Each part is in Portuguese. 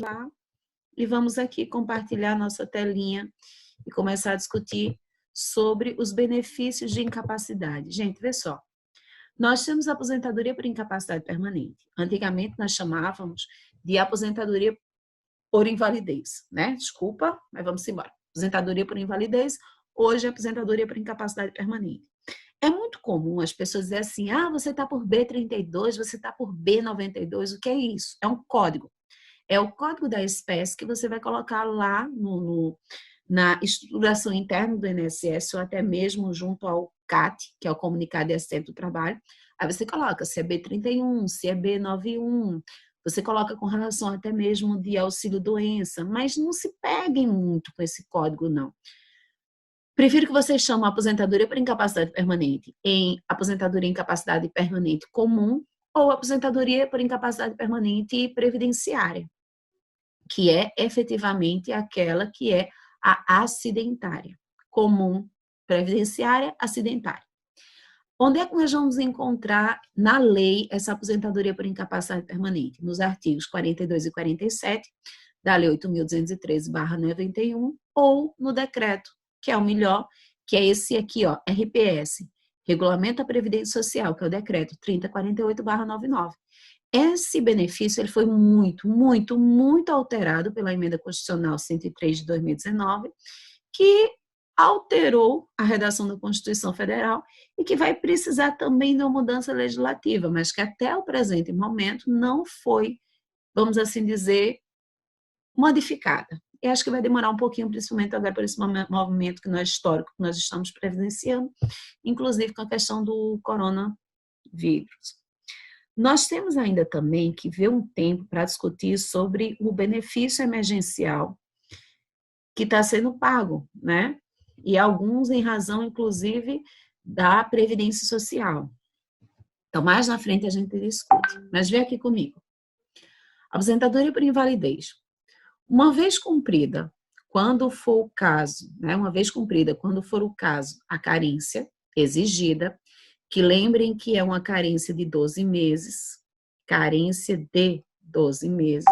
lá e vamos aqui compartilhar nossa telinha e começar a discutir sobre os benefícios de incapacidade. Gente, vê só. Nós temos aposentadoria por incapacidade permanente. Antigamente nós chamávamos de aposentadoria por invalidez, né? Desculpa, mas vamos embora. Aposentadoria por invalidez, hoje é aposentadoria por incapacidade permanente. É muito comum as pessoas dizerem assim, você está por B32, você está por B92, o que é isso? É um código. É o código da espécie que você vai colocar lá na estruturação interna do INSS ou até mesmo junto ao CAT, que é o Comunicado de Assistente do Trabalho. Aí você coloca se é B31, se é B91, você coloca com relação até mesmo de auxílio-doença, mas não se peguem muito com esse código, não. Prefiro que vocês chamem aposentadoria por incapacidade permanente em aposentadoria e incapacidade permanente comum ou aposentadoria por incapacidade permanente previdenciária, que é efetivamente aquela que é a acidentária. Comum, previdenciária, acidentária. Onde é que nós vamos encontrar na lei essa aposentadoria por incapacidade permanente? Nos artigos 42 e 47 da Lei 8.213/91 ou no decreto, que é o melhor, que é esse aqui, ó, RPS, Regulamento da Previdência Social, que é o decreto 3048/99. Esse benefício ele foi muito, muito, muito alterado pela Emenda Constitucional 103 de 2019, que alterou a redação da Constituição Federal e que vai precisar também de uma mudança legislativa, mas que até o presente momento não foi, vamos assim dizer, modificada. E acho que vai demorar um pouquinho, principalmente agora por esse movimento que nós histórico que nós estamos presenciando, inclusive com a questão do coronavírus. Nós temos ainda também que ver um tempo para discutir sobre o benefício emergencial que está sendo pago, né? E alguns em razão, inclusive, da Previdência Social. Então, mais na frente a gente discute. Mas vem aqui comigo. Aposentadoria por invalidez. Uma vez cumprida, quando for o caso, né? Uma vez cumprida, quando for o caso, a carência exigida, que lembrem que é uma carência de 12 meses, carência de 12 meses,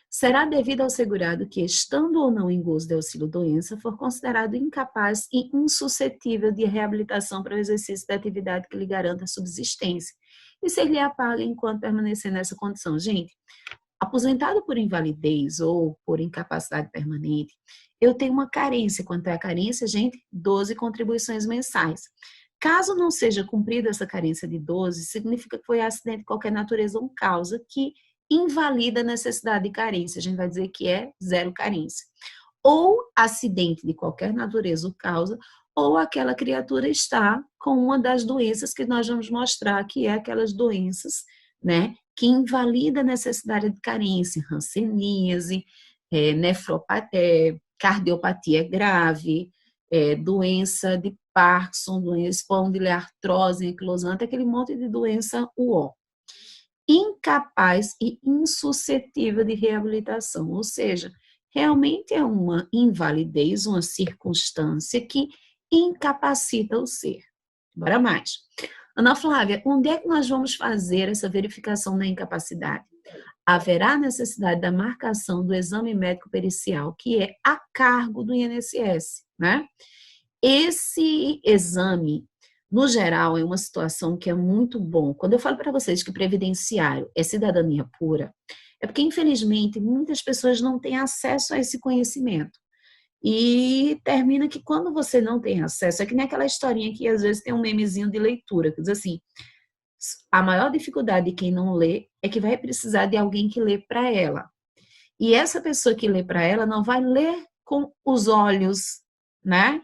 será devido ao segurado que, estando ou não em gozo de auxílio-doença, for considerado incapaz e insuscetível de reabilitação para o exercício da atividade que lhe garanta a subsistência, e ser lhe apaga enquanto permanecer nessa condição. Gente, aposentado por invalidez ou por incapacidade permanente, eu tenho uma carência. Quanto é a carência, gente? 12 contribuições mensais. Caso não seja cumprida essa carência de 12, significa que foi acidente de qualquer natureza ou causa que invalida a necessidade de carência. A gente vai dizer que é zero carência. Ou acidente de qualquer natureza ou causa, ou aquela criatura está com uma das doenças que nós vamos mostrar, que é aquelas doenças, né, que invalida a necessidade de carência, hanseníase, cardiopatia grave, doença de Parkinson, doença espondiloartrose anquilosante, aquele monte de doença UO. Incapaz e insuscetível de reabilitação, ou seja, realmente é uma invalidez, uma circunstância que incapacita o ser. Bora mais. Ana Flávia, onde é que nós vamos fazer essa verificação da incapacidade? Haverá necessidade da marcação do exame médico pericial, que é a cargo do INSS, né? Esse exame, no geral, é uma situação que é muito bom. Quando eu falo para vocês que previdenciário é cidadania pura, é porque, infelizmente, muitas pessoas não têm acesso a esse conhecimento. E termina que quando você não tem acesso, é que nem aquela historinha que às vezes tem um memezinho de leitura, que diz assim, a maior dificuldade de quem não lê é que vai precisar de alguém que lê para ela. E essa pessoa que lê para ela não vai ler com os olhos, né,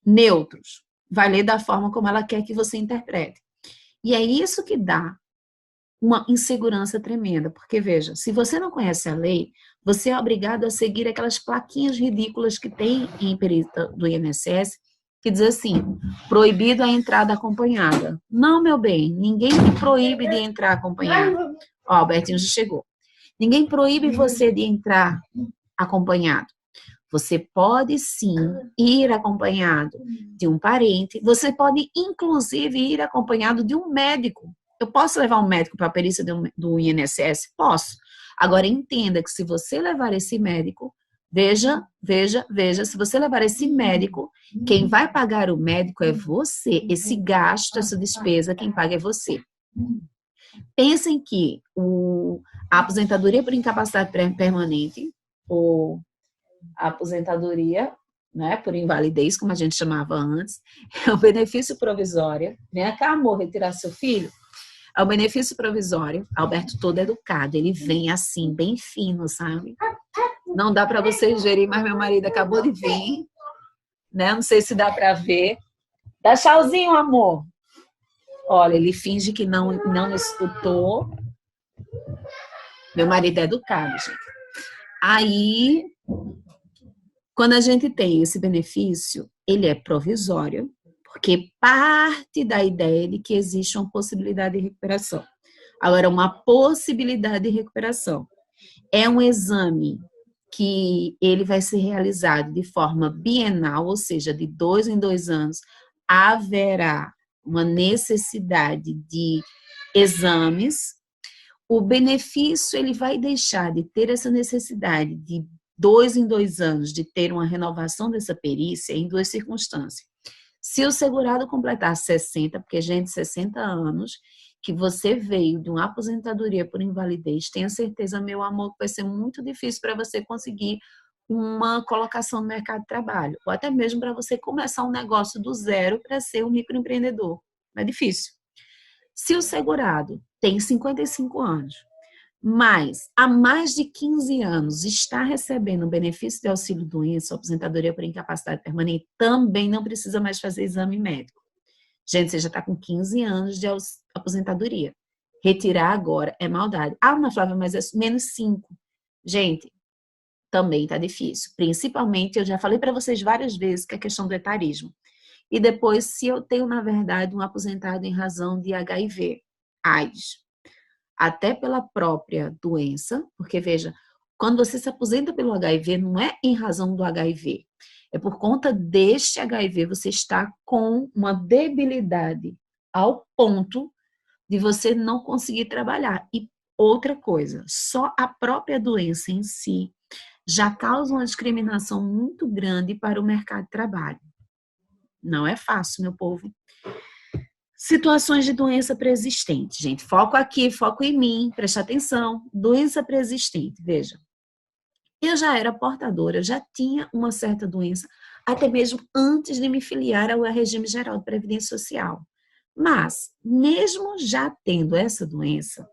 neutros, vai ler da forma como ela quer que você interprete. E é isso que dá uma insegurança tremenda, porque veja, se você não conhece a lei, você é obrigado a seguir aquelas plaquinhas ridículas que tem em perita do INSS, que diz assim, proibido a entrada acompanhada. Não, meu bem, ninguém te proíbe de entrar acompanhado. Ó, o Bertinho já chegou. Ninguém proíbe você de entrar acompanhado. Você pode sim ir acompanhado de um parente, você pode inclusive ir acompanhado de um médico. Eu posso levar um médico para a perícia do INSS? Posso. Agora, entenda que se você levar esse médico, veja, se você levar esse médico, quem vai pagar o médico é você. Esse gasto, essa despesa, quem paga é você. Pensem que a aposentadoria por incapacidade permanente, ou a aposentadoria, né, por invalidez, como a gente chamava antes, é o benefício provisório. Vem cá, amor, retirar seu filho. É o benefício provisório. Alberto todo educado, ele vem assim, bem fino, sabe? Não dá para vocês verem, mas meu marido acabou de vir, né? Não sei se dá para ver. Dá tchauzinho, amor. Olha, ele finge que não escutou. Meu marido é educado, gente. Aí, quando a gente tem esse benefício, ele é provisório, porque parte da ideia de que existe uma possibilidade de recuperação. Agora, uma possibilidade de recuperação é um exame que ele vai ser realizado de forma bienal, ou seja, de 2 em 2 anos, haverá uma necessidade de exames. O benefício, ele vai deixar de ter essa necessidade de 2 em 2 anos, de ter uma renovação dessa perícia em 2 circunstâncias. Se o segurado completar 60, porque, gente, 60 anos, que você veio de uma aposentadoria por invalidez, tenha certeza, meu amor, que vai ser muito difícil para você conseguir uma colocação no mercado de trabalho, ou até mesmo para você começar um negócio do zero para ser um microempreendedor. É difícil. Se o segurado tem 55 anos, mas há mais de 15 anos está recebendo o benefício de auxílio-doença, aposentadoria por incapacidade permanente, também não precisa mais fazer exame médico. Gente, você já está com 15 anos de aposentadoria. Retirar agora é maldade. Ah, Ana Flávia, mas é menos 5. Gente, também está difícil. Principalmente, eu já falei para vocês várias vezes que é a questão do etarismo. E depois, se eu tenho, na verdade, um aposentado em razão de HIV, AIDS, até pela própria doença, porque veja, quando você se aposenta pelo HIV, não é em razão do HIV, é por conta deste HIV, você está com uma debilidade ao ponto de você não conseguir trabalhar. E outra coisa, só a própria doença em si já causa uma discriminação muito grande para o mercado de trabalho. Não é fácil, meu povo. Situações de doença preexistente, gente. Foco aqui, foco em mim, preste atenção. Doença preexistente, veja. Eu já era portadora, eu já tinha uma certa doença, até mesmo antes de me filiar ao regime geral de previdência social. Mas, mesmo já tendo essa doença,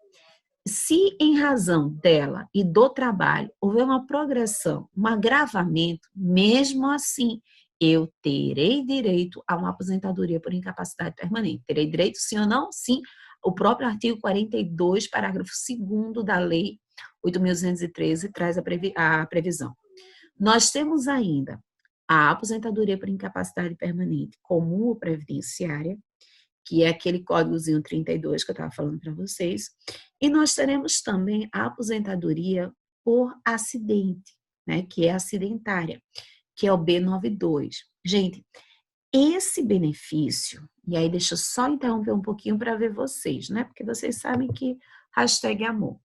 se em razão dela e do trabalho houver uma progressão, um agravamento, mesmo assim, eu terei direito a uma aposentadoria por incapacidade permanente. Terei direito, sim ou não? Sim. O próprio artigo 42, parágrafo 2º da Lei 8.213 traz a previsão. Nós temos ainda a aposentadoria por incapacidade permanente comum ou previdenciária, que é aquele códigozinho 32 que eu estava falando para vocês, e nós teremos também a aposentadoria por acidente, né, que é acidentária, que é o B92. Gente, esse benefício, e aí deixa eu só interromper um pouquinho para ver vocês, né, porque vocês sabem que #amor.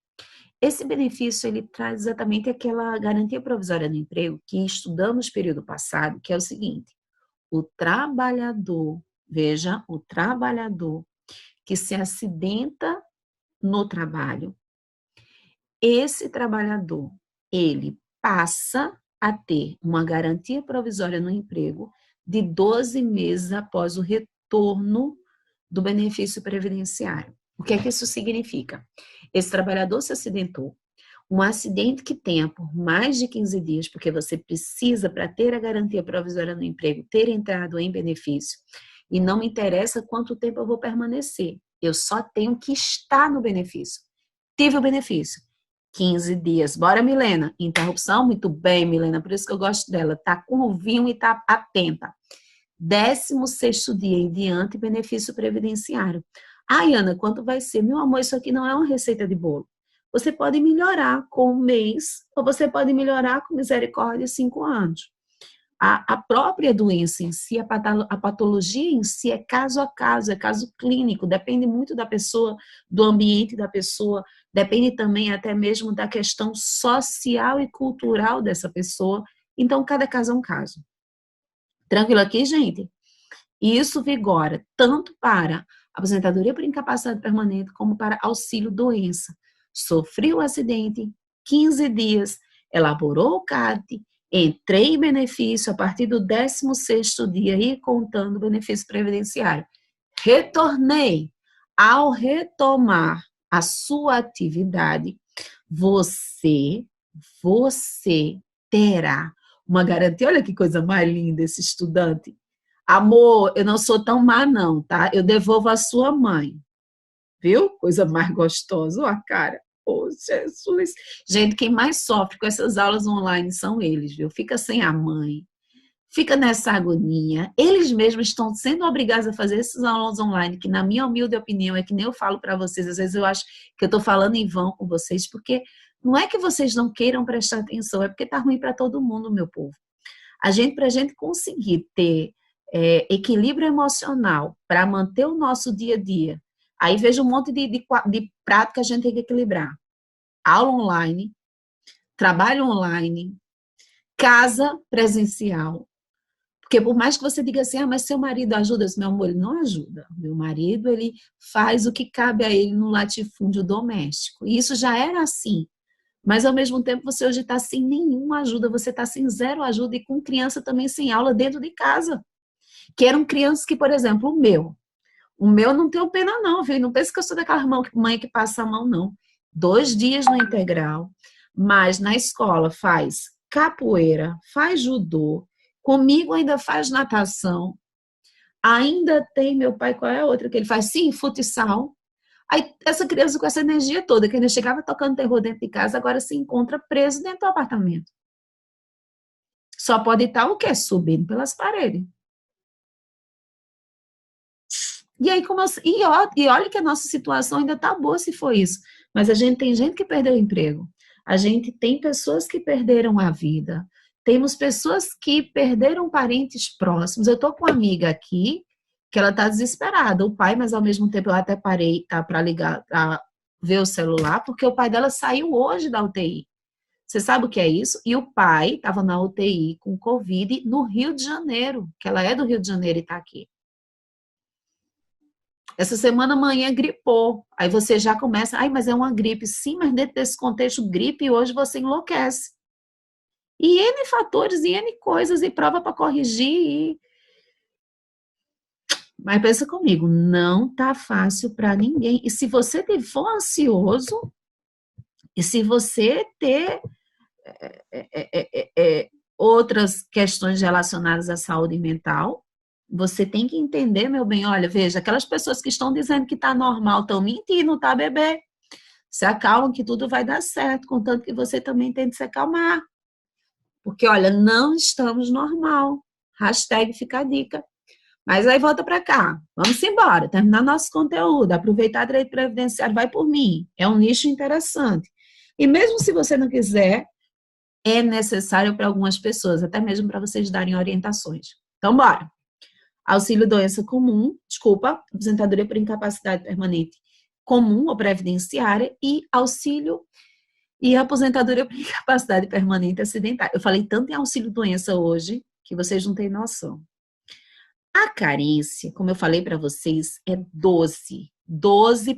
Esse benefício, ele traz exatamente aquela garantia provisória do emprego que estudamos no período passado, que é o seguinte, o trabalhador, veja, o trabalhador que se acidenta no trabalho, esse trabalhador, ele passa a ter uma garantia provisória no emprego de 12 meses após o retorno do benefício previdenciário. O que é que isso significa? Esse trabalhador se acidentou, um acidente que tenha por mais de 15 dias, porque você precisa, para ter a garantia provisória no emprego, ter entrado em benefício, e não me interessa quanto tempo eu vou permanecer, eu só tenho que estar no benefício. Tive o benefício. 15 dias. Bora, Milena. Interrupção? Muito bem, Milena. Por isso que eu gosto dela. Tá com o vinho e tá atenta. 16º dia em diante, benefício previdenciário. Ai, Ana, quanto vai ser? Meu amor, isso aqui não é uma receita de bolo. Você pode melhorar com um mês, ou você pode melhorar com misericórdia 5 anos. a própria doença em si, a patologia em si é caso a caso, é caso clínico, depende muito da pessoa, do ambiente da pessoa, depende também até mesmo da questão social e cultural dessa pessoa. Então, cada caso é um caso. Tranquilo aqui, gente? E isso vigora tanto para aposentadoria por incapacidade permanente como para auxílio-doença. Sofri o acidente, 15 dias, elaborou o CAT, entrei em benefício a partir do 16º dia e contando o benefício previdenciário. Retornei. Ao retomar a sua atividade, você terá uma garantia. Olha que coisa mais linda esse estudante. Amor, eu não sou tão má não, tá? Eu devolvo a sua mãe. Viu? Coisa mais gostosa. Ó a cara. Oh, Jesus. Gente, quem mais sofre com essas aulas online são eles, viu? Fica sem a mãe. Fica nessa agonia. Eles mesmos estão sendo obrigados a fazer essas aulas online, que na minha humilde opinião, é que nem eu falo para vocês, às vezes eu acho que eu estou falando em vão com vocês, porque não é que vocês não queiram prestar atenção, é porque está ruim para todo mundo, meu povo. Para a gente conseguir ter equilíbrio emocional para manter o nosso dia a dia, aí veja um monte de prato que a gente tem que equilibrar. Aula online, trabalho online, casa presencial. Porque por mais que você diga assim, mas seu marido ajuda, meu amor, ele não ajuda. Meu marido, ele faz o que cabe a ele no latifúndio doméstico. E isso já era assim. Mas, ao mesmo tempo, você hoje está sem nenhuma ajuda, você está sem zero ajuda e com criança também sem aula dentro de casa. Que eram crianças que, por exemplo, o meu não tenho pena não, viu? Não pense que eu sou daquela mãe que passa a mão, não. 2 dias no integral, mas na escola faz capoeira, faz judô, comigo ainda faz natação, ainda tem meu pai, qual é a outra que ele faz? Sim, futsal. Aí essa criança com essa energia toda, que ainda chegava tocando terror dentro de casa, agora se encontra preso dentro do apartamento. Só pode estar o quê? Subindo pelas paredes. E aí, e olha que a nossa situação ainda está boa se for isso. Mas a gente tem gente que perdeu o emprego. A gente tem pessoas que perderam a vida. Temos pessoas que perderam parentes próximos. Eu estou com uma amiga aqui que ela está desesperada. O pai, mas ao mesmo tempo eu até parei, tá, para ligar, para ver o celular, porque o pai dela saiu hoje da UTI. Você sabe o que é isso? E o pai estava na UTI com Covid no Rio de Janeiro, que ela é do Rio de Janeiro e está aqui. Essa semana amanhã gripou. Aí você já começa, mas é uma gripe. Sim, mas dentro desse contexto gripe, hoje você enlouquece. E N fatores, e N coisas, e prova para corrigir. Mas pensa comigo, não tá fácil para ninguém. E se você for ansioso, e se você ter outras questões relacionadas à saúde mental, você tem que entender, meu bem, olha, veja, aquelas pessoas que estão dizendo que tá normal, estão mentindo, tá, bebê? Se acalma que tudo vai dar certo, contanto que você também tem que se acalmar. Porque, olha, não estamos normal. Hashtag fica a dica. Mas aí volta para cá. Vamos embora, terminar nosso conteúdo, aproveitar direito previdenciário, vai por mim. É um nicho interessante. E mesmo se você não quiser, é necessário para algumas pessoas, até mesmo para vocês darem orientações. Então, bora. Auxílio doença comum, aposentadoria por incapacidade permanente comum ou previdenciária e auxílio e aposentadoria por incapacidade permanente acidentária. Eu falei tanto em auxílio doença hoje que vocês não têm noção. A carência, como eu falei para vocês, é 12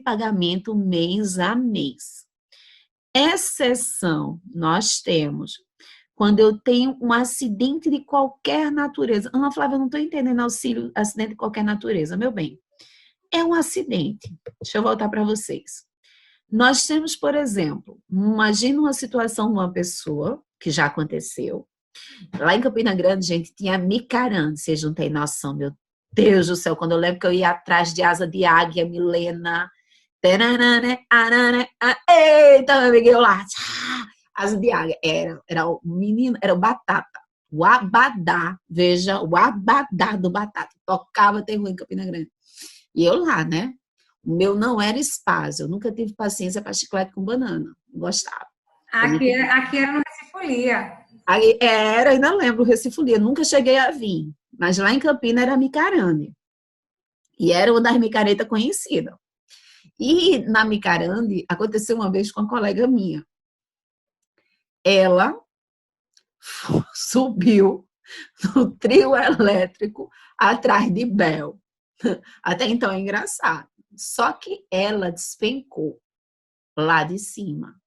pagamento mês a mês. Exceção, nós temos quando eu tenho um acidente de qualquer natureza. Ana Flávia, eu não estou entendendo auxílio, acidente de qualquer natureza. Meu bem, é um acidente. Deixa eu voltar para vocês. Nós temos, por exemplo, imagina uma situação de uma pessoa, que já aconteceu. Lá em Campina Grande, gente, tinha micaranda. Vocês não têm noção, meu Deus do céu. Quando eu lembro que eu ia atrás de asa de águia, Milena. Eita, meu amigo, eu lá. Asa de águia. Era o menino, era o Batata. O Abadá. Veja, o Abadá do Batata. Tocava terror em Campina Grande. E eu lá, né? O meu não era espaço. Eu nunca tive paciência para chiclete com banana. Não gostava. Aqui era no Recifolia. Aí, era, ainda lembro, Recifolia, nunca cheguei a vir, mas lá em Campina era Micarande, e era uma das micaretas conhecidas. E na Micarande, aconteceu uma vez com uma colega minha. Ela subiu no trio elétrico atrás de Bel. Até então é engraçado. Só que ela despencou lá de cima.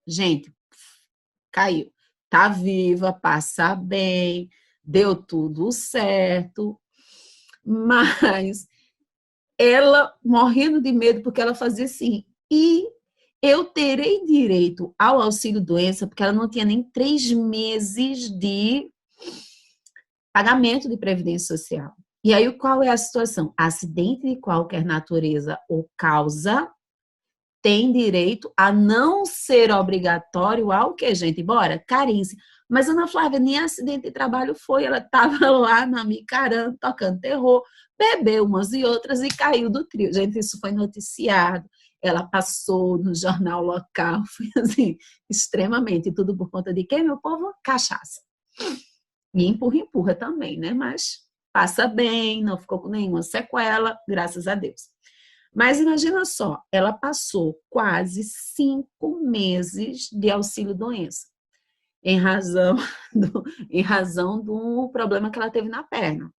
Gente, caiu. Tá viva, passa bem, deu tudo certo, mas ela morrendo de medo porque ela fazia assim. E eu terei direito ao auxílio-doença porque ela não tinha nem 3 meses de pagamento de previdência social. E aí, qual é a situação? Acidente de qualquer natureza ou causa tem direito a não ser obrigatório ao que, gente? Bora, carência. Mas Ana Flávia, nem acidente de trabalho foi, ela estava lá na Micarã, tocando terror, bebeu umas e outras e caiu do trio. Gente, isso foi noticiado, ela passou no jornal local, foi assim, extremamente, tudo por conta de quem, meu povo? Cachaça. E empurra também, né? Mas passa bem, não ficou com nenhuma sequela, graças a Deus. Mas imagina só, ela passou quase 5 meses de auxílio-doença, em razão do problema que ela teve na perna.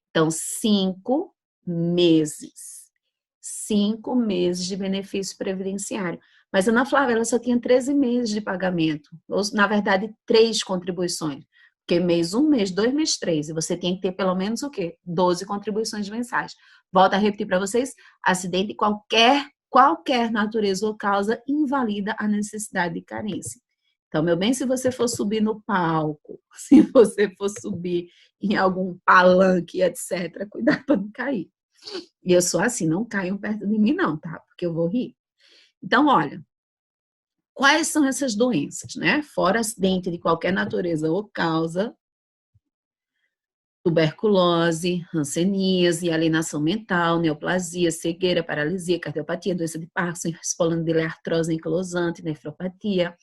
Então, 5 meses. 5 meses de benefício previdenciário. Mas, Ana Flávia, ela só tinha 13 meses de pagamento. Ou, na verdade, 3 contribuições. Porque mês 1, mês 2, mês 3. E você tem que ter pelo menos o quê? 12 contribuições mensais. Volto a repetir para vocês, acidente de qualquer natureza ou causa invalida a necessidade de carência. Então, meu bem, se você for subir no palco, se você for subir em algum palanque, etc., cuidado para não cair. E eu sou assim, não caiam perto de mim não, tá? Porque eu vou rir. Então, olha, quais são essas doenças, né? Fora acidente de qualquer natureza ou causa, tuberculose, hanseníase, alienação mental, neoplasia, cegueira, paralisia, cardiopatia, doença de Parkinson, espondiloartrose anquilosante, nefropatia,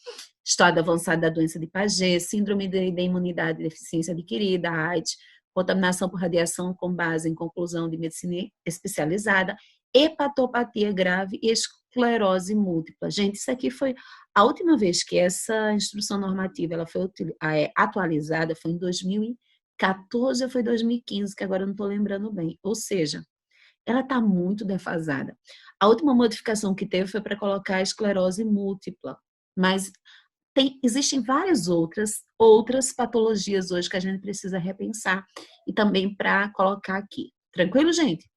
estado avançado da doença de Paget, síndrome de imunidade e deficiência adquirida, AIDS, contaminação por radiação com base em conclusão de medicina especializada, hepatopatia grave e esclerose múltipla. Gente, isso aqui foi a última vez que essa instrução normativa ela foi atualizada, foi em 2014 ou foi 2015, que agora eu não estou lembrando bem. Ou seja, ela está muito defasada. A última modificação que teve foi para colocar a esclerose múltipla, mas existem várias outras patologias hoje que a gente precisa repensar e também para colocar aqui. Tranquilo, gente?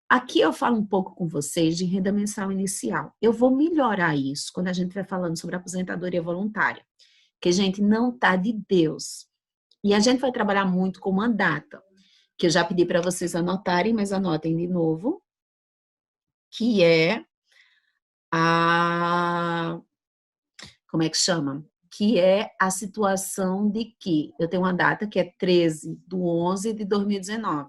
Aqui eu falo um pouco com vocês de renda mensal inicial. Eu vou melhorar isso quando a gente vai falando sobre aposentadoria voluntária, que, gente, não tá de Deus. E a gente vai trabalhar muito com uma data, que eu já pedi para vocês anotarem, mas anotem de novo, que é a... Como é que chama? Que é a situação de que eu tenho uma data que é 13/11/2019.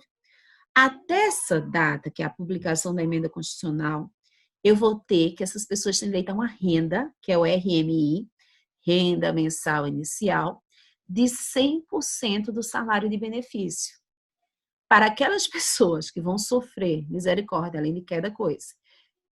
Até essa data, que é a publicação da emenda constitucional, eu vou ter que essas pessoas têm direito a uma renda, que é o RMI, renda mensal inicial, de 100% do salário de benefício. Para aquelas pessoas que vão sofrer, misericórdia, além de queda coisa,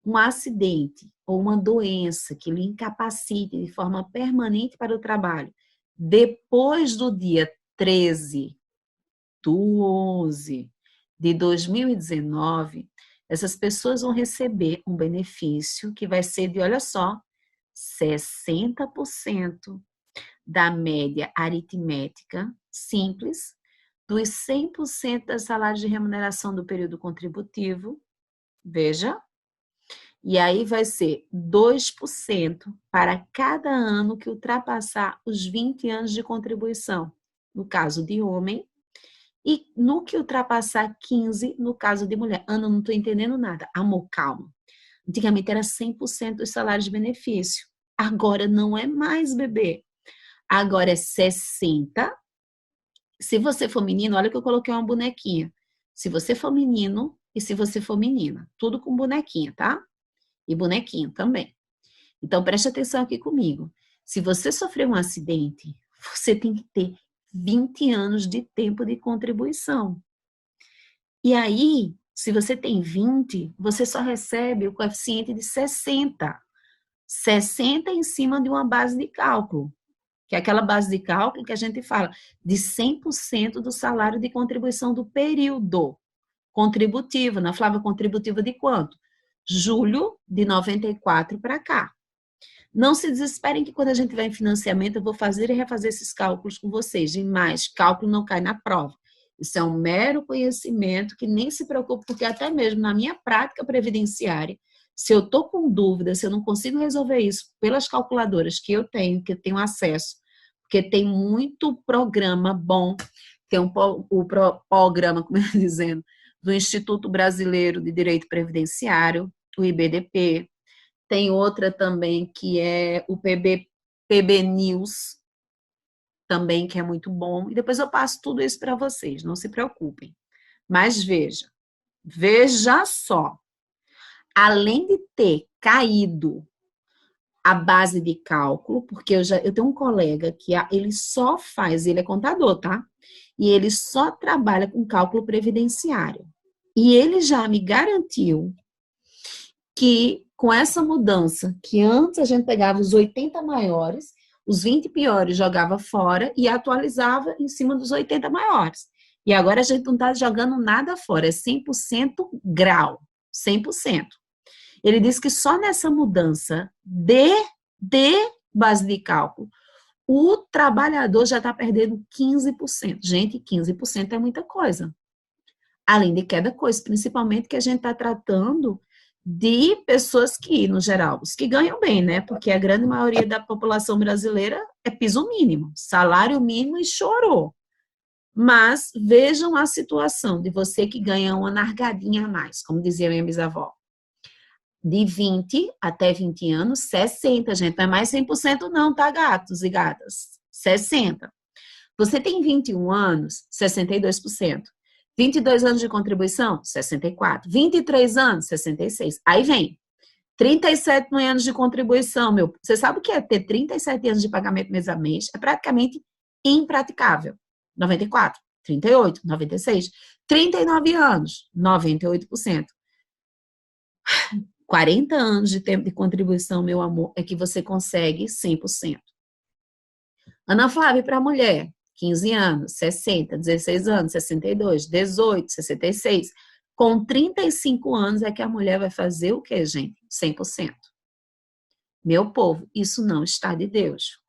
um acidente ou uma doença que lhe incapacite de forma permanente para o trabalho, depois do dia 13/11/2019, essas pessoas vão receber um benefício que vai ser de, olha só, 60% da média aritmética simples dos 100% das salários de remuneração do período contributivo, veja, e aí vai ser 2% para cada ano que ultrapassar os 20 anos de contribuição, no caso de homem, e no que ultrapassar 15, no caso de mulher. Ana, não estou entendendo nada. Amor, calma. Antigamente era 100% dos salários de benefício. Agora não é mais, bebê. Agora é 60%. Se você for menino, olha que eu coloquei uma bonequinha. Se você for menino e se você for menina. Tudo com bonequinha, tá? E bonequinho também. Então, preste atenção aqui comigo. Se você sofreu um acidente, você tem que ter 20 anos de tempo de contribuição. E aí, se você tem 20, você só recebe o coeficiente de 60. 60 em cima de uma base de cálculo, que é aquela base de cálculo que a gente fala de 100% do salário de contribuição do período contributivo. Na Flávia, contributiva de quanto? Julho de 94 para cá. Não se desesperem que quando a gente tiver em financiamento, eu vou fazer e refazer esses cálculos com vocês. E mais, cálculo não cai na prova. Isso é um mero conhecimento que nem se preocupe, porque até mesmo na minha prática previdenciária, se eu estou com dúvida, se eu não consigo resolver isso pelas calculadoras que eu tenho acesso, porque tem muito programa bom, tem o programa, como eu estou dizendo, do Instituto Brasileiro de Direito Previdenciário, o IBDP, tem outra também que é o PB News, também que é muito bom, e depois eu passo tudo isso para vocês, não se preocupem. Mas veja só, além de ter caído a base de cálculo, porque eu tenho um colega que ele só faz, ele é contador, tá? E ele só trabalha com cálculo previdenciário. E ele já me garantiu que com essa mudança, que antes a gente pegava os 80 maiores, os 20 piores jogava fora e atualizava em cima dos 80 maiores. E agora a gente não está jogando nada fora, é 100% grau, 100%. Ele disse que só nessa mudança de base de cálculo, o trabalhador já está perdendo 15%. Gente, 15% é muita coisa. Além de cada coisa, principalmente que a gente está tratando de pessoas que, no geral, os que ganham bem, né? Porque a grande maioria da população brasileira é piso mínimo, salário mínimo e chorou. Mas vejam a situação de você que ganha uma nargadinha a mais, como dizia minha bisavó. De 20 até 20 anos, 60, gente. Não é mais 100% não, tá, gatos e gatas? 60. Você tem 21 anos, 62%. 22 anos de contribuição, 64. 23 anos, 66. Aí vem 37 anos de contribuição, meu. Você sabe o que é ter 37 anos de pagamento mês a mês? É praticamente impraticável. 94, 38, 96. 39 anos, 98%. 40 anos de tempo de contribuição, meu amor, é que você consegue 100%. Ana Flávia, para a mulher, 15 anos, 60, 16 anos, 62, 18, 66. Com 35 anos é que a mulher vai fazer o quê, gente? 100%. Meu povo, isso não está de Deus.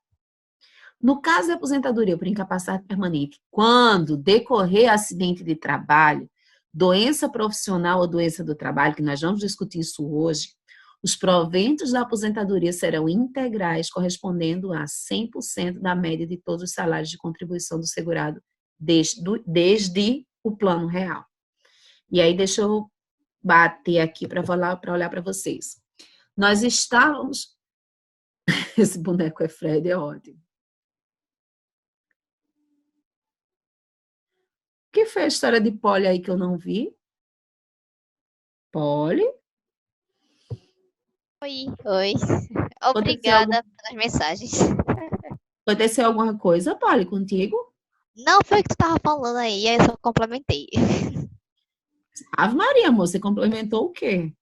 No caso da aposentadoria por incapacidade permanente, quando decorrer acidente de trabalho, doença profissional ou doença do trabalho, que nós vamos discutir isso hoje, os proventos da aposentadoria serão integrais, correspondendo a 100% da média de todos os salários de contribuição do segurado desde o plano real. E aí, deixa eu bater aqui para olhar para vocês. Nós estávamos... Esse boneco é Fred, é ótimo. O que foi a história de Polly aí que eu não vi? Polly? Oi. Obrigada pelas mensagens. Aconteceu alguma coisa, Polly, contigo? Não foi o que tu tava falando aí, aí eu só complementei. Ave Maria, amor, você complementou o quê?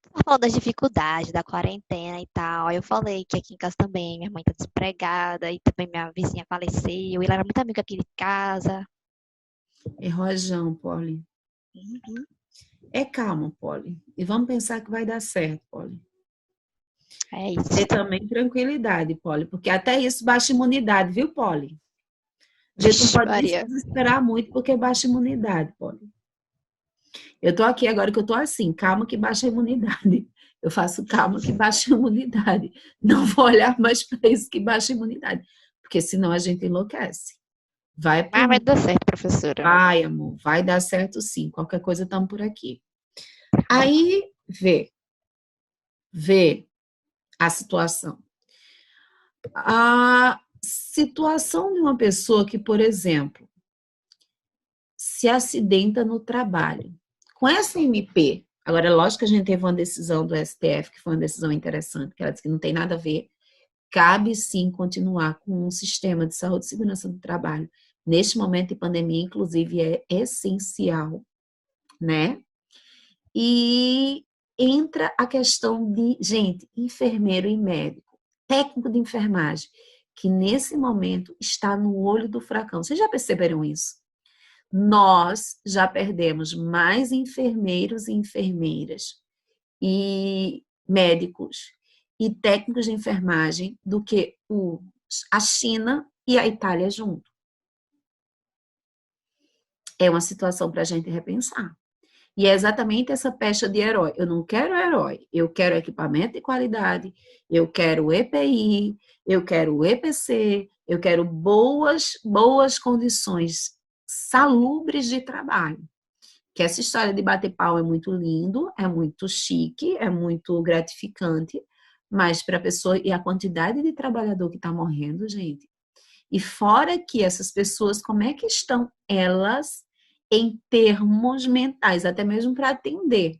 Tava falando das dificuldades da quarentena e tal. Aí eu falei que aqui em casa também minha mãe tá desempregada e também minha vizinha faleceu. E ela era muito amiga aqui de casa. É rojão, Polly. Uhum. É calma, Polly. E vamos pensar que vai dar certo, Polly. É isso. E também tranquilidade, Polly, porque até isso baixa imunidade, viu, Polly? A gente não pode nem se Maria. desesperar muito porque baixa imunidade, Polly. Eu tô aqui agora que eu tô assim, calma que baixa a imunidade. Eu faço calma que baixa a imunidade. Não vou olhar mais para isso que baixa a imunidade, porque senão a gente enlouquece. Vai Mas por vai mim. dar certo, professora. Vai, amor, vai dar certo sim. Qualquer coisa estamos por aqui. Aí, vê a situação. A situação de uma pessoa que, por exemplo, se acidenta no trabalho. Com essa MP, agora, lógico que a gente teve uma decisão do STF, que foi uma decisão interessante, que ela disse que não tem nada a ver cabe sim continuar com um sistema de saúde e segurança do trabalho. Neste momento de pandemia, inclusive, é essencial, né? E entra a questão de, gente, enfermeiro e médico, técnico de enfermagem, que nesse momento está no olho do furacão. Vocês já perceberam isso? Nós já perdemos mais enfermeiros e enfermeiras e médicos e técnicos de enfermagem do que a China e a Itália junto. É uma situação para a gente repensar. E é exatamente essa pecha de herói. Eu não quero herói, eu quero equipamento de qualidade, eu quero EPI, eu quero EPC, eu quero boas condições salubres de trabalho. Que essa história de bater pau é muito lindo, é muito chique, é muito gratificante, mas para a pessoa e a quantidade de trabalhador que está morrendo, gente. E fora que essas pessoas, como é que estão elas em termos mentais, até mesmo para atender?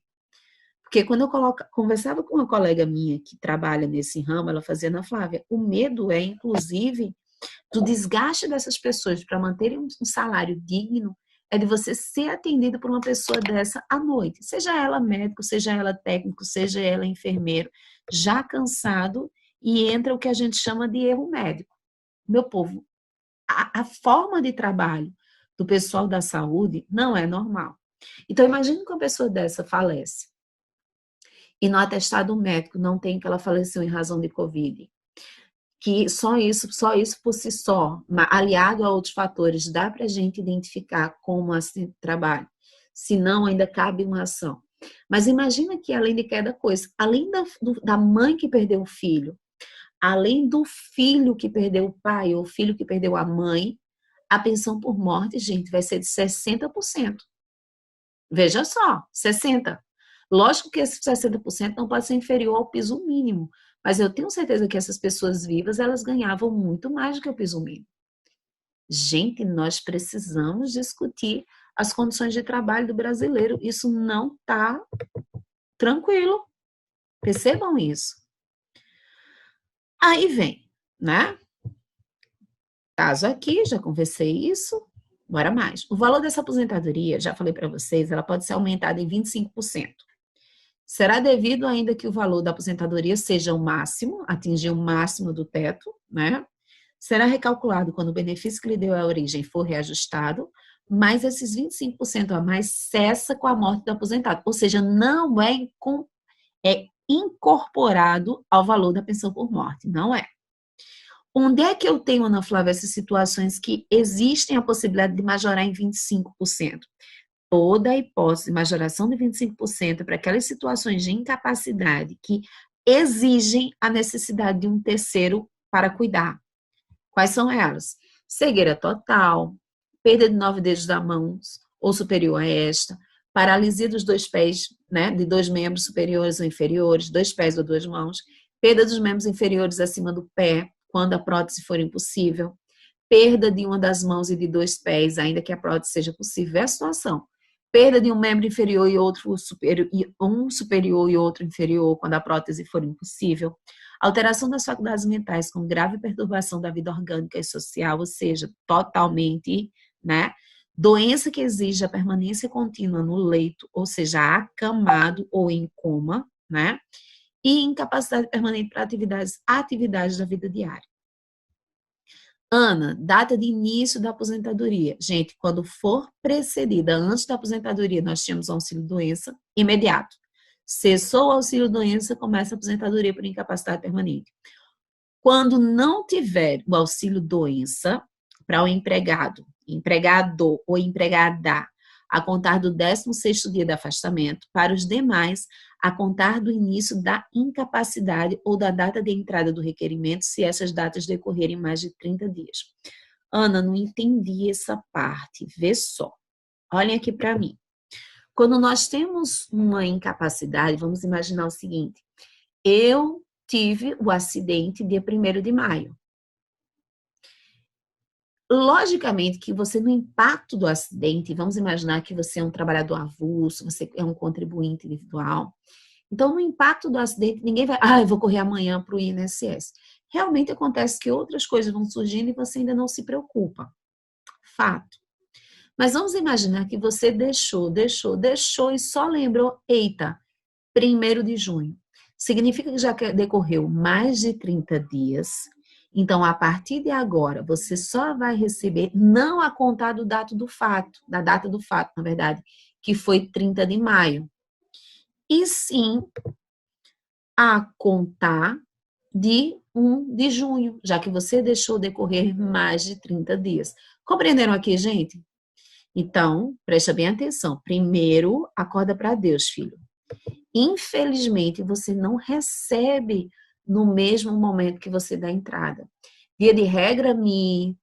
Porque quando eu conversava com uma colega minha que trabalha nesse ramo, ela fazia, Ana Flávia, o medo é, inclusive, do desgaste dessas pessoas para manterem um salário digno, é de você ser atendido por uma pessoa dessa à noite. Seja ela médico, seja ela técnico, seja ela enfermeiro, já cansado, e entra o que a gente chama de erro médico. Meu povo, a forma de trabalho do pessoal da saúde não é normal. Então, imagine que uma pessoa dessa falece e no atestado médico não tem que ela faleceu em razão de Covid. Que só isso por si só, aliado a outros fatores, dá para a gente identificar como assim trabalho. Se não, ainda cabe uma ação. Mas imagina que além de cada coisa, além da mãe que perdeu o filho, além do filho que perdeu o pai ou o filho que perdeu a mãe, a pensão por morte, gente, vai ser de 60%. Veja só, 60%. Lógico que esse 60% não pode ser inferior ao piso mínimo, mas eu tenho certeza que essas pessoas vivas, elas ganhavam muito mais do que o piso mínimo. Gente, nós precisamos discutir as condições de trabalho do brasileiro. Isso não está tranquilo. Percebam isso. Aí vem, né? Caso aqui, já conversei isso. Bora mais. O valor dessa aposentadoria, já falei para vocês, ela pode ser aumentada em 25%. Será devido ainda que o valor da aposentadoria seja o máximo, atingir o máximo do teto, né? Será recalculado quando o benefício que lhe deu a origem for reajustado, mas esses 25% a mais cessa com a morte do aposentado, ou seja, não é incorporado ao valor da pensão por morte, não é. Onde é que eu tenho, Ana Flávia, essas situações que existem a possibilidade de majorar em 25%? Toda a hipótese de majoração de 25% para aquelas situações de incapacidade que exigem a necessidade de um terceiro para cuidar. Quais são elas? Cegueira total, perda de 9 dedos da mão ou superior a esta, paralisia dos 2 pés, né, de 2 membros superiores ou inferiores, 2 pés ou 2 mãos, perda dos membros inferiores acima do pé, quando a prótese for impossível, perda de uma das mãos e de 2 pés, ainda que a prótese seja possível, é a situação. Perda de um membro inferior e outro superior, um superior e outro inferior, quando a prótese for impossível. Alteração das faculdades mentais com grave perturbação da vida orgânica e social, ou seja, totalmente, né? Doença que exige a permanência contínua no leito, ou seja, acamado ou em coma, né? E incapacidade permanente para atividades da vida diária. Ana, data de início da aposentadoria. Gente, quando for precedida, antes da aposentadoria, nós tínhamos auxílio-doença imediato. Cessou o auxílio-doença, começa a aposentadoria por incapacidade permanente. Quando não tiver o auxílio-doença para o empregador ou empregada, a contar do 16º dia de afastamento, para os demais, a contar do início da incapacidade ou da data de entrada do requerimento, se essas datas decorrerem mais de 30 dias. Ana, não entendi essa parte, vê só. Olhem aqui para mim. Quando nós temos uma incapacidade, vamos imaginar o seguinte, eu tive o acidente dia 1º de maio. Logicamente que você, no impacto do acidente, vamos imaginar que você é um trabalhador avulso, você é um contribuinte individual. Então, no impacto do acidente, ninguém vai, eu vou correr amanhã para o INSS. realmente acontece que outras coisas vão surgindo e você ainda não se preocupa. Fato. Mas vamos imaginar que você deixou e só lembrou, eita, 1º de junho. Significa que já decorreu mais de 30 dias. Então, a partir de agora, você só vai receber, não a contar da data do fato, na verdade, que foi 30 de maio. E sim a contar de 1 de junho, já que você deixou decorrer mais de 30 dias. Compreenderam aqui, gente? Então, presta bem atenção. Primeiro, acorda para Deus, filho. Infelizmente, você não recebe no mesmo momento que você dá entrada. Via de regra,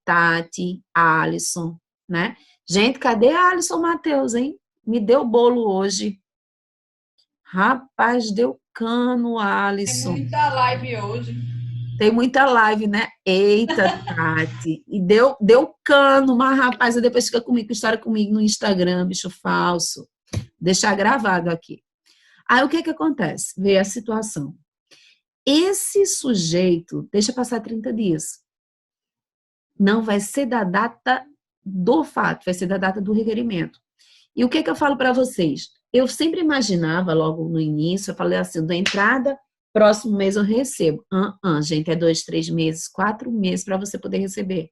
Tati, Alisson, né? Gente, cadê a Alisson Matheus, hein? Me deu bolo hoje. Rapaz, deu cano, Alisson. Tem muita live hoje. Tem muita live, né? Eita, Tati. E deu cano, mas rapaz, depois fica comigo, história comigo no Instagram, bicho falso. Deixar gravado aqui. Aí o que acontece? Vê a situação. Esse sujeito deixa passar 30 dias. Não vai ser da data do fato, vai ser da data do requerimento. E o que eu falo para vocês? Eu sempre imaginava, logo no início, eu falei assim, da entrada, próximo mês eu recebo. Gente, é 2, 3 meses, 4 meses para você poder receber.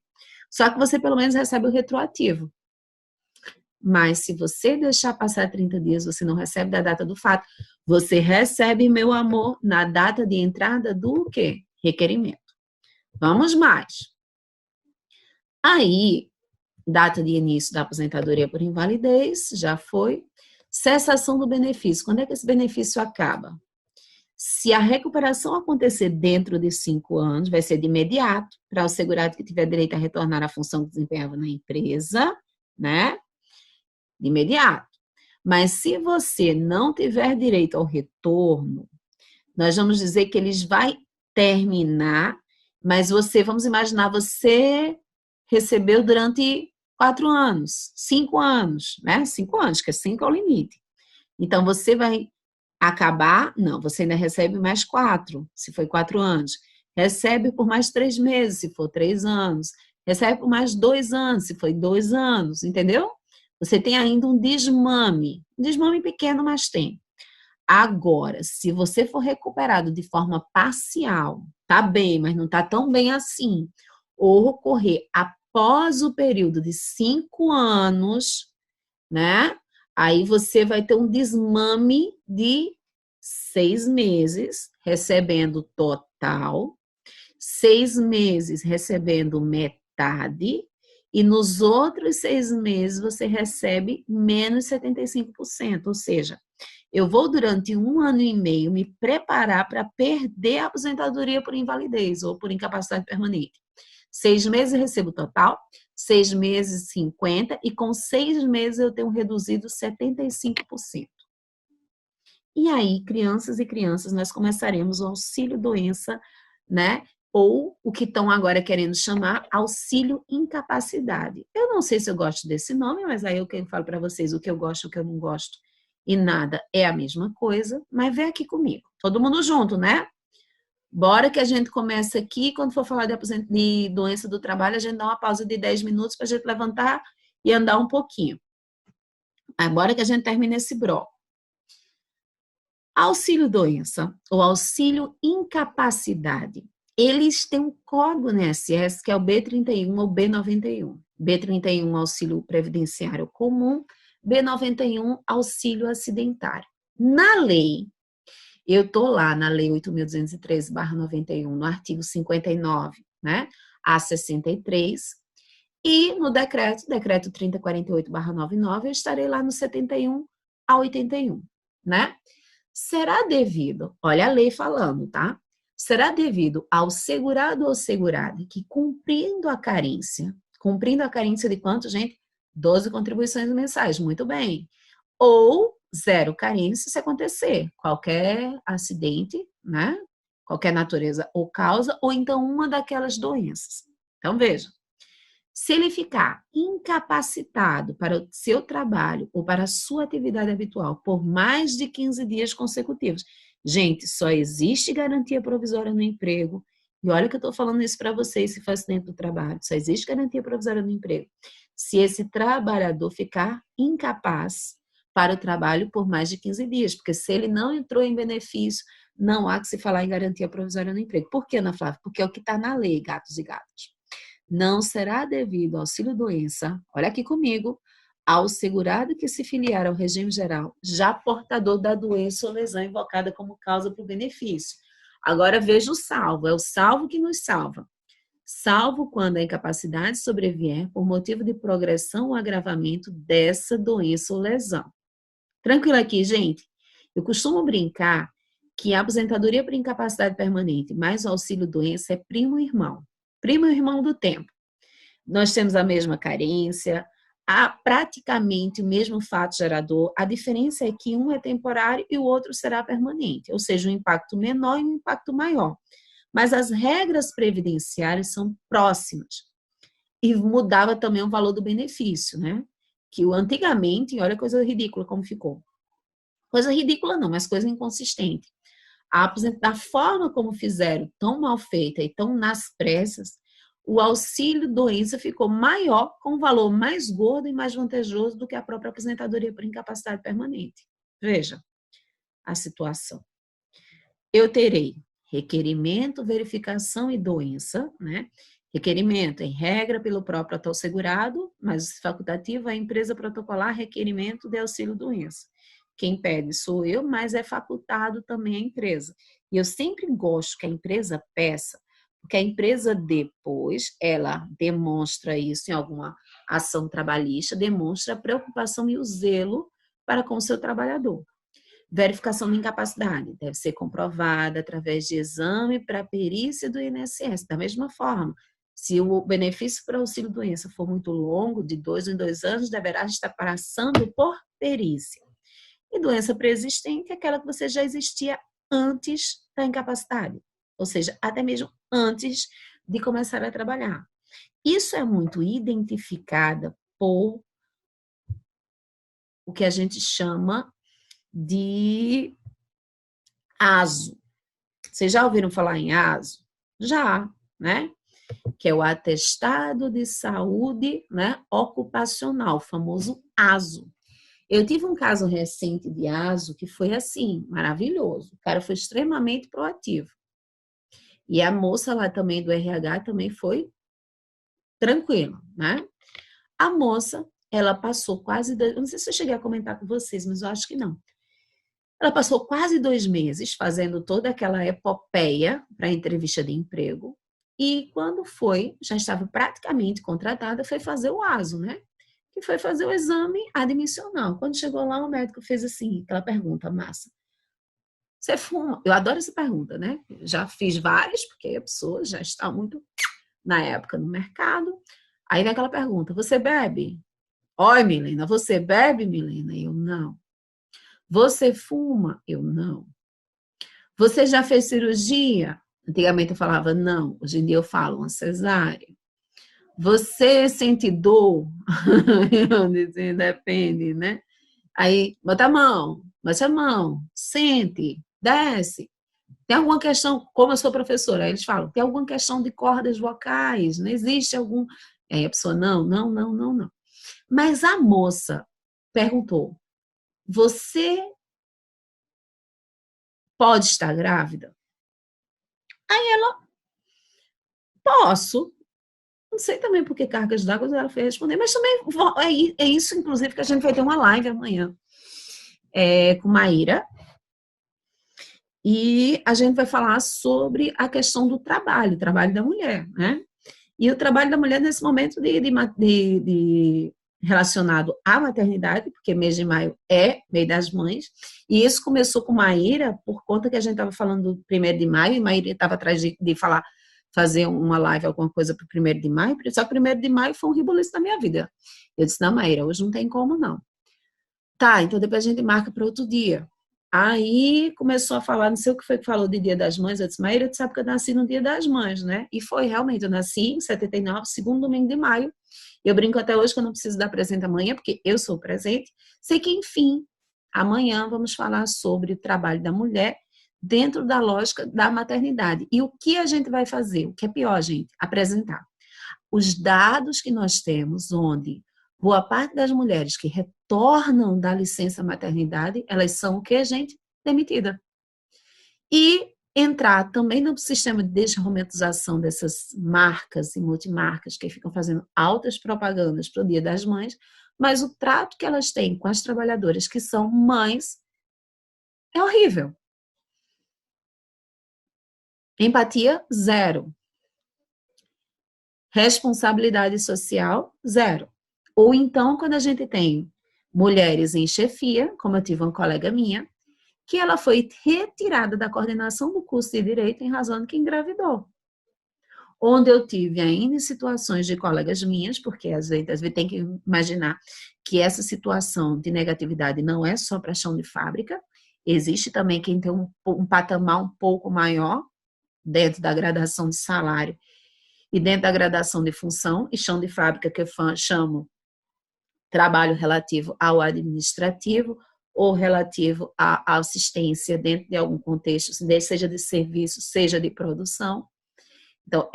Só que você pelo menos recebe o retroativo. Mas se você deixar passar 30 dias, você não recebe da data do fato. Você recebe, meu amor, na data de entrada do quê? Requerimento. Vamos mais. Aí, data de início da aposentadoria por invalidez, já foi. Cessação do benefício. Quando é que esse benefício acaba? Se a recuperação acontecer dentro de 5 anos, vai ser de imediato, para o segurado que tiver direito a retornar à função que desempenhava na empresa, né? De imediato. Mas se você não tiver direito ao retorno, nós vamos dizer que eles vai terminar, mas vamos imaginar, você recebeu durante 4 anos, 5 anos, né? 5 anos, que 5 é o limite. Então, você vai acabar, não, você ainda recebe mais 4, se foi 4 anos. Recebe por mais 3 meses, se for 3 anos. Recebe por mais 2 anos, se foi 2 anos, entendeu? Você tem ainda um desmame pequeno, mas tem. Agora, se você for recuperado de forma parcial, tá bem, mas não tá tão bem assim, ou ocorrer após o período de 5 anos, né? Aí você vai ter um desmame de 6 meses recebendo total, 6 meses recebendo metade, e nos outros 6 meses você recebe menos 75%, ou seja, eu vou durante 1 ano e meio me preparar para perder a aposentadoria por invalidez ou por incapacidade permanente. 6 meses eu recebo total, 6 meses 50%, e com 6 meses eu tenho reduzido 75%. E aí, crianças e crianças, nós começaremos o auxílio doença, né? Ou o que estão agora querendo chamar auxílio incapacidade. Eu não sei se eu gosto desse nome, mas aí eu falo para vocês o que eu gosto, o que eu não gosto. E nada é a mesma coisa, mas vem aqui comigo. Todo mundo junto, né? Bora que a gente começa aqui, quando for falar de doença do trabalho, a gente dá uma pausa de 10 minutos para a gente levantar e andar um pouquinho. Mas bora que a gente termine esse bloco. Auxílio doença ou auxílio incapacidade. Eles têm um código no INSS que é o B31 ou B91. B31 auxílio previdenciário comum, B91 auxílio acidentário. Na lei, eu estou lá na lei 8.213/91, no artigo 59, né, a 63, e no decreto 3048/99, eu estarei lá no 71 a 81, né? Será devido, olha a lei falando, tá? Será devido ao segurado ou segurada que cumprindo a carência de quanto, gente? 12 contribuições mensais, muito bem. Ou 0 carência se acontecer qualquer acidente, né? Qualquer natureza ou causa, ou então uma daquelas doenças. Então, veja. Se ele ficar incapacitado para o seu trabalho ou para a sua atividade habitual por mais de 15 dias consecutivos, gente, só existe garantia provisória no emprego E olha que eu estou falando isso para vocês se faz dentro do trabalho. Só existe garantia provisória do emprego se esse trabalhador ficar incapaz para o trabalho por mais de 15 dias. Porque se ele não entrou em benefício, não há que se falar em garantia provisória do emprego. Por que, Ana Flávia? Porque é o que está na lei, gatos e gatas. Não será devido ao auxílio-doença, olha aqui comigo, ao segurado que se filiar ao regime geral, já portador da doença ou lesão invocada como causa para o benefício. Agora veja o salvo, é o salvo que nos salva. Salvo quando a incapacidade sobrevier por motivo de progressão ou agravamento dessa doença ou lesão. Tranquilo aqui, gente? Eu costumo brincar que a aposentadoria por incapacidade permanente mais o auxílio-doença é primo irmão. Primo irmão do tempo. Nós temos a mesma carência, há praticamente o mesmo fato gerador, a diferença é que um é temporário e o outro será permanente, ou seja, um impacto menor e um impacto maior. Mas as regras previdenciárias são próximas. E mudava também o valor do benefício, né? Que antigamente, olha a coisa ridícula como ficou. Coisa ridícula não, mas coisa inconsistente. Da forma como fizeram, tão mal feita e tão nas pressas, o auxílio-doença ficou maior, com um valor mais gordo e mais vantajoso do que a própria aposentadoria por incapacidade permanente. Veja a situação. Eu terei requerimento, verificação e doença, né? Requerimento, em regra, pelo próprio atual segurado, mas facultativo a empresa protocolar requerimento de auxílio-doença. Quem pede sou eu, mas é facultado também a empresa. E eu sempre gosto que a empresa peça, porque a empresa depois, ela demonstra isso em alguma ação trabalhista, demonstra a preocupação e o zelo para com o seu trabalhador. Verificação de incapacidade deve ser comprovada através de exame para perícia do INSS. Da mesma forma, se o benefício para auxílio-doença for muito longo, de 2 em 2 anos, deverá estar passando por perícia. E doença pré-existente é aquela que você já existia antes da incapacidade, ou seja, até mesmo antes de começar a trabalhar. Isso é muito identificada por o que a gente chama de ASO. Vocês já ouviram falar em ASO? Já, né? Que é o Atestado de Saúde, né, Ocupacional, o famoso ASO. Eu tive um caso recente de ASO que foi assim, maravilhoso. O cara foi extremamente proativo. E a moça lá também do RH também foi tranquila, né? A moça, ela passou quase, não sei se eu cheguei a comentar com vocês, mas eu acho que não. Ela passou quase 2 meses fazendo toda aquela epopeia para a entrevista de emprego. E quando foi, já estava praticamente contratada, foi fazer o ASO, né? Que foi fazer o exame admissional. Quando chegou lá, o médico fez assim, aquela pergunta massa. Você fuma? Eu adoro essa pergunta, né? Já fiz várias, porque a pessoa já está muito, na época, no mercado. Aí vem aquela pergunta, você bebe? Oi, Milena, você bebe, Milena? Eu, não. Você fuma? Eu, não. Você já fez cirurgia? Antigamente eu falava não, hoje em dia eu falo uma cesárea. Você sente dor? Eu disse, depende, né? Aí, bota a mão, sente, desce. Tem alguma questão, como eu sou professora, aí eles falam, tem alguma questão de cordas vocais? Não existe algum... Aí a pessoa, não. Mas a moça perguntou, você pode estar grávida? Aí ela, posso. Não sei também por que cargas d'água ela foi responder, mas também é isso, inclusive, que a gente vai ter uma live amanhã com Maíra. E a gente vai falar sobre a questão do trabalho da mulher, né? E o trabalho da mulher nesse momento de relacionado à maternidade, porque mês de maio é mês das mães, e isso começou com Maíra, por conta que a gente estava falando do 1º de maio, e Maíra estava atrás de fazer uma live, alguma coisa para o 1º de maio, só que o 1º de maio foi um rebuliço da minha vida. Eu disse, não, Maíra, hoje não tem como, não. Tá, então depois a gente marca para outro dia. Aí começou a falar, não sei o que foi que falou de Dia das Mães, eu disse, Maíra, tu sabe que eu nasci no Dia das Mães, né? E foi realmente, eu nasci em 79, segundo domingo de maio. Eu brinco até hoje que eu não preciso dar presente amanhã, porque eu sou presente. Sei que, enfim, amanhã vamos falar sobre o trabalho da mulher dentro da lógica da maternidade. E o que a gente vai fazer? O que é pior, gente? Apresentar os dados que nós temos, onde boa parte das mulheres que retornam da licença maternidade, elas são o que, gente? Demitida. E entrar também no sistema de desromantização dessas marcas e multimarcas que ficam fazendo altas propagandas para o Dia das Mães, mas o trato que elas têm com as trabalhadoras que são mães é horrível. Empatia, zero. Responsabilidade social, zero. Ou então, quando a gente tem mulheres em chefia, como eu tive uma colega minha, que ela foi retirada da coordenação do curso de Direito em razão de que engravidou. Onde eu tive ainda situações de colegas minhas, porque às vezes tem que imaginar que essa situação de negatividade não é só para chão de fábrica, existe também quem tem um patamar um pouco maior dentro da gradação de salário e dentro da gradação de função, e chão de fábrica que eu chamo trabalho relativo ao administrativo ou relativo à assistência dentro de algum contexto, seja de serviço, seja de produção. Então,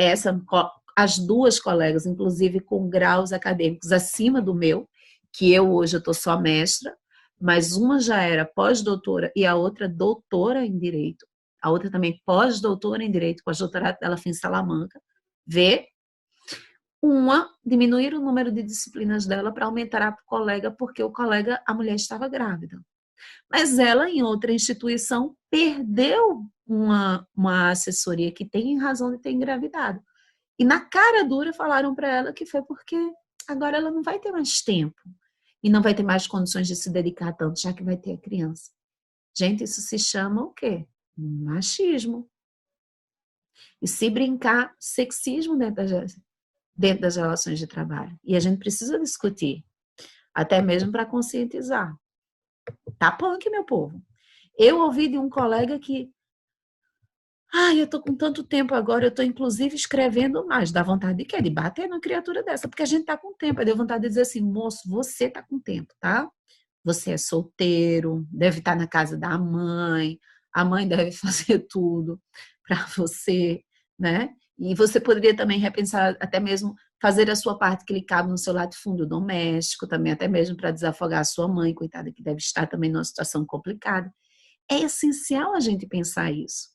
as duas colegas, inclusive com graus acadêmicos acima do meu, que eu hoje estou só mestra, mas uma já era pós-doutora e a outra doutora em Direito, a outra também pós-doutora em Direito, pós-doutorado dela foi em Salamanca, diminuir o número de disciplinas dela para aumentar a colega, porque a mulher estava grávida. Mas ela, em outra instituição, perdeu uma assessoria que tem em razão de ter engravidado. E na cara dura falaram para ela que foi porque agora ela não vai ter mais tempo e não vai ter mais condições de se dedicar tanto, já que vai ter a criança. Gente, isso se chama o quê? Machismo. E se brincar, sexismo dentro das relações de trabalho. E a gente precisa discutir, até mesmo para conscientizar. Tá punk, meu povo. Eu ouvi de um colega que eu tô com tanto tempo agora, eu tô inclusive escrevendo mais. Dá vontade de quê? De bater numa criatura dessa, porque a gente tá com tempo. Eu dei vontade de dizer assim, moço, você tá com tempo, tá? Você é solteiro, deve estar na casa da mãe, a mãe deve fazer tudo para você, né? E você poderia também repensar, até mesmo fazer a sua parte que lhe cabe no seu latifúndio doméstico, também até mesmo para desafogar a sua mãe, coitada, que deve estar também numa situação complicada. É essencial a gente pensar isso.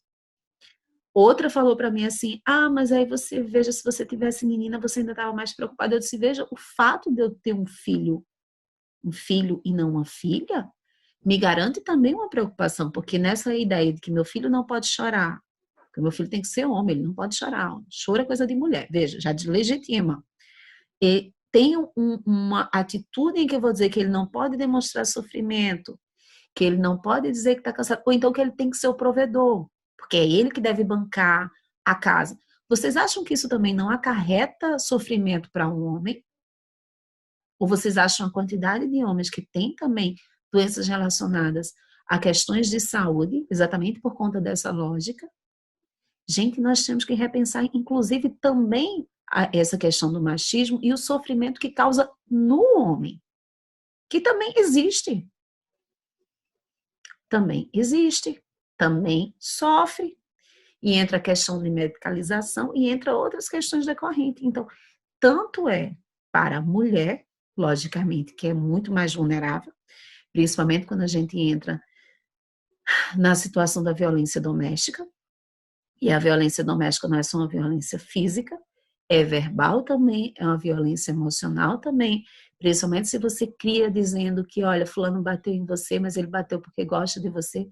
Outra falou para mim assim, mas aí você veja, se você tivesse menina, você ainda estava mais preocupada. Eu disse, veja, o fato de eu ter um filho e não uma filha, me garante também uma preocupação, porque nessa ideia de que meu filho não pode chorar, porque meu filho tem que ser homem, ele não pode chorar, choro é coisa de mulher, veja, já deslegitima. E tem uma atitude em que eu vou dizer que ele não pode demonstrar sofrimento, que ele não pode dizer que está cansado, ou então que ele tem que ser o provedor, porque é ele que deve bancar a casa. Vocês acham que isso também não acarreta sofrimento para um homem? Ou vocês acham a quantidade de homens que têm também doenças relacionadas a questões de saúde, exatamente por conta dessa lógica? Gente, nós temos que repensar, inclusive, também essa questão do machismo e o sofrimento que causa no homem, que também existe. Também existe, também sofre. E entra a questão de medicalização e entra outras questões decorrentes. Então, tanto é para a mulher, logicamente, que é muito mais vulnerável, principalmente quando a gente entra na situação da violência doméstica, e a violência doméstica não é só uma violência física, é verbal também, é uma violência emocional também, principalmente se você cria dizendo que, olha, fulano bateu em você, mas ele bateu porque gosta de você,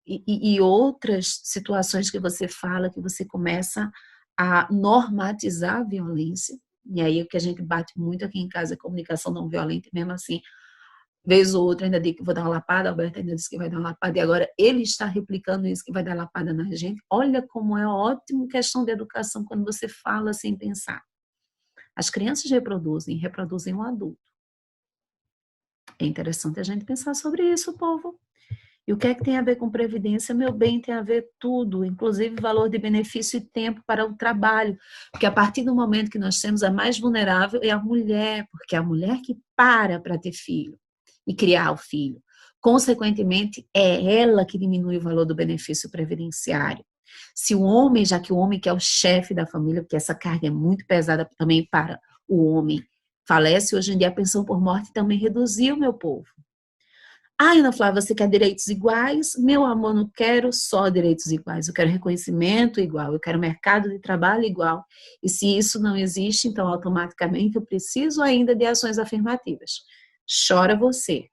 e outras situações que você fala, que você começa a normatizar a violência, e aí o que a gente bate muito aqui em casa é comunicação não violenta, mesmo assim, vez ou outra ainda digo que vou dar uma lapada, Alberto ainda disse que vai dar uma lapada, e agora ele está replicando isso, que vai dar lapada na gente. Olha como é ótimo questão de educação quando você fala sem pensar. As crianças reproduzem um adulto. É interessante a gente pensar sobre isso, povo. E o que é que tem a ver com previdência? Meu bem, tem a ver tudo, inclusive valor de benefício e tempo para o trabalho. Porque a partir do momento que nós temos a mais vulnerável é a mulher, porque é a mulher que para ter filho e criar o filho. Consequentemente, é ela que diminui o valor do benefício previdenciário. Se o homem, já que o homem que é o chefe da família, porque essa carga é muito pesada também para o homem, falece, hoje em dia a pensão por morte também reduziu, meu povo. Ah, Ana Flávia, você quer direitos iguais? Meu amor, não quero só direitos iguais, eu quero reconhecimento igual, eu quero mercado de trabalho igual. E se isso não existe, então automaticamente eu preciso ainda de ações afirmativas. Chora você.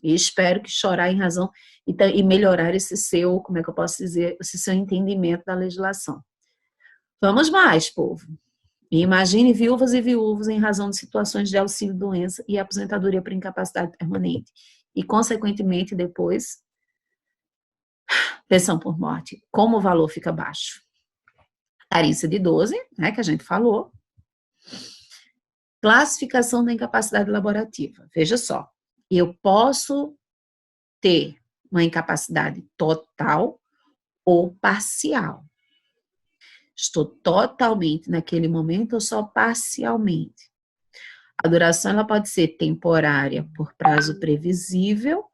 E espero que chorar em razão e melhorar esse seu, como é que eu posso dizer, esse seu entendimento da legislação. Vamos mais, povo. Imagine viúvas e viúvos em razão de situações de auxílio-doença e aposentadoria por incapacidade permanente. E, consequentemente, depois, pensão por morte. Como o valor fica baixo? Tarifas de 12, né, que a gente falou. Classificação da incapacidade laborativa. Veja só, eu posso ter uma incapacidade total ou parcial. Estou totalmente naquele momento ou só parcialmente. A duração ela pode ser temporária por prazo previsível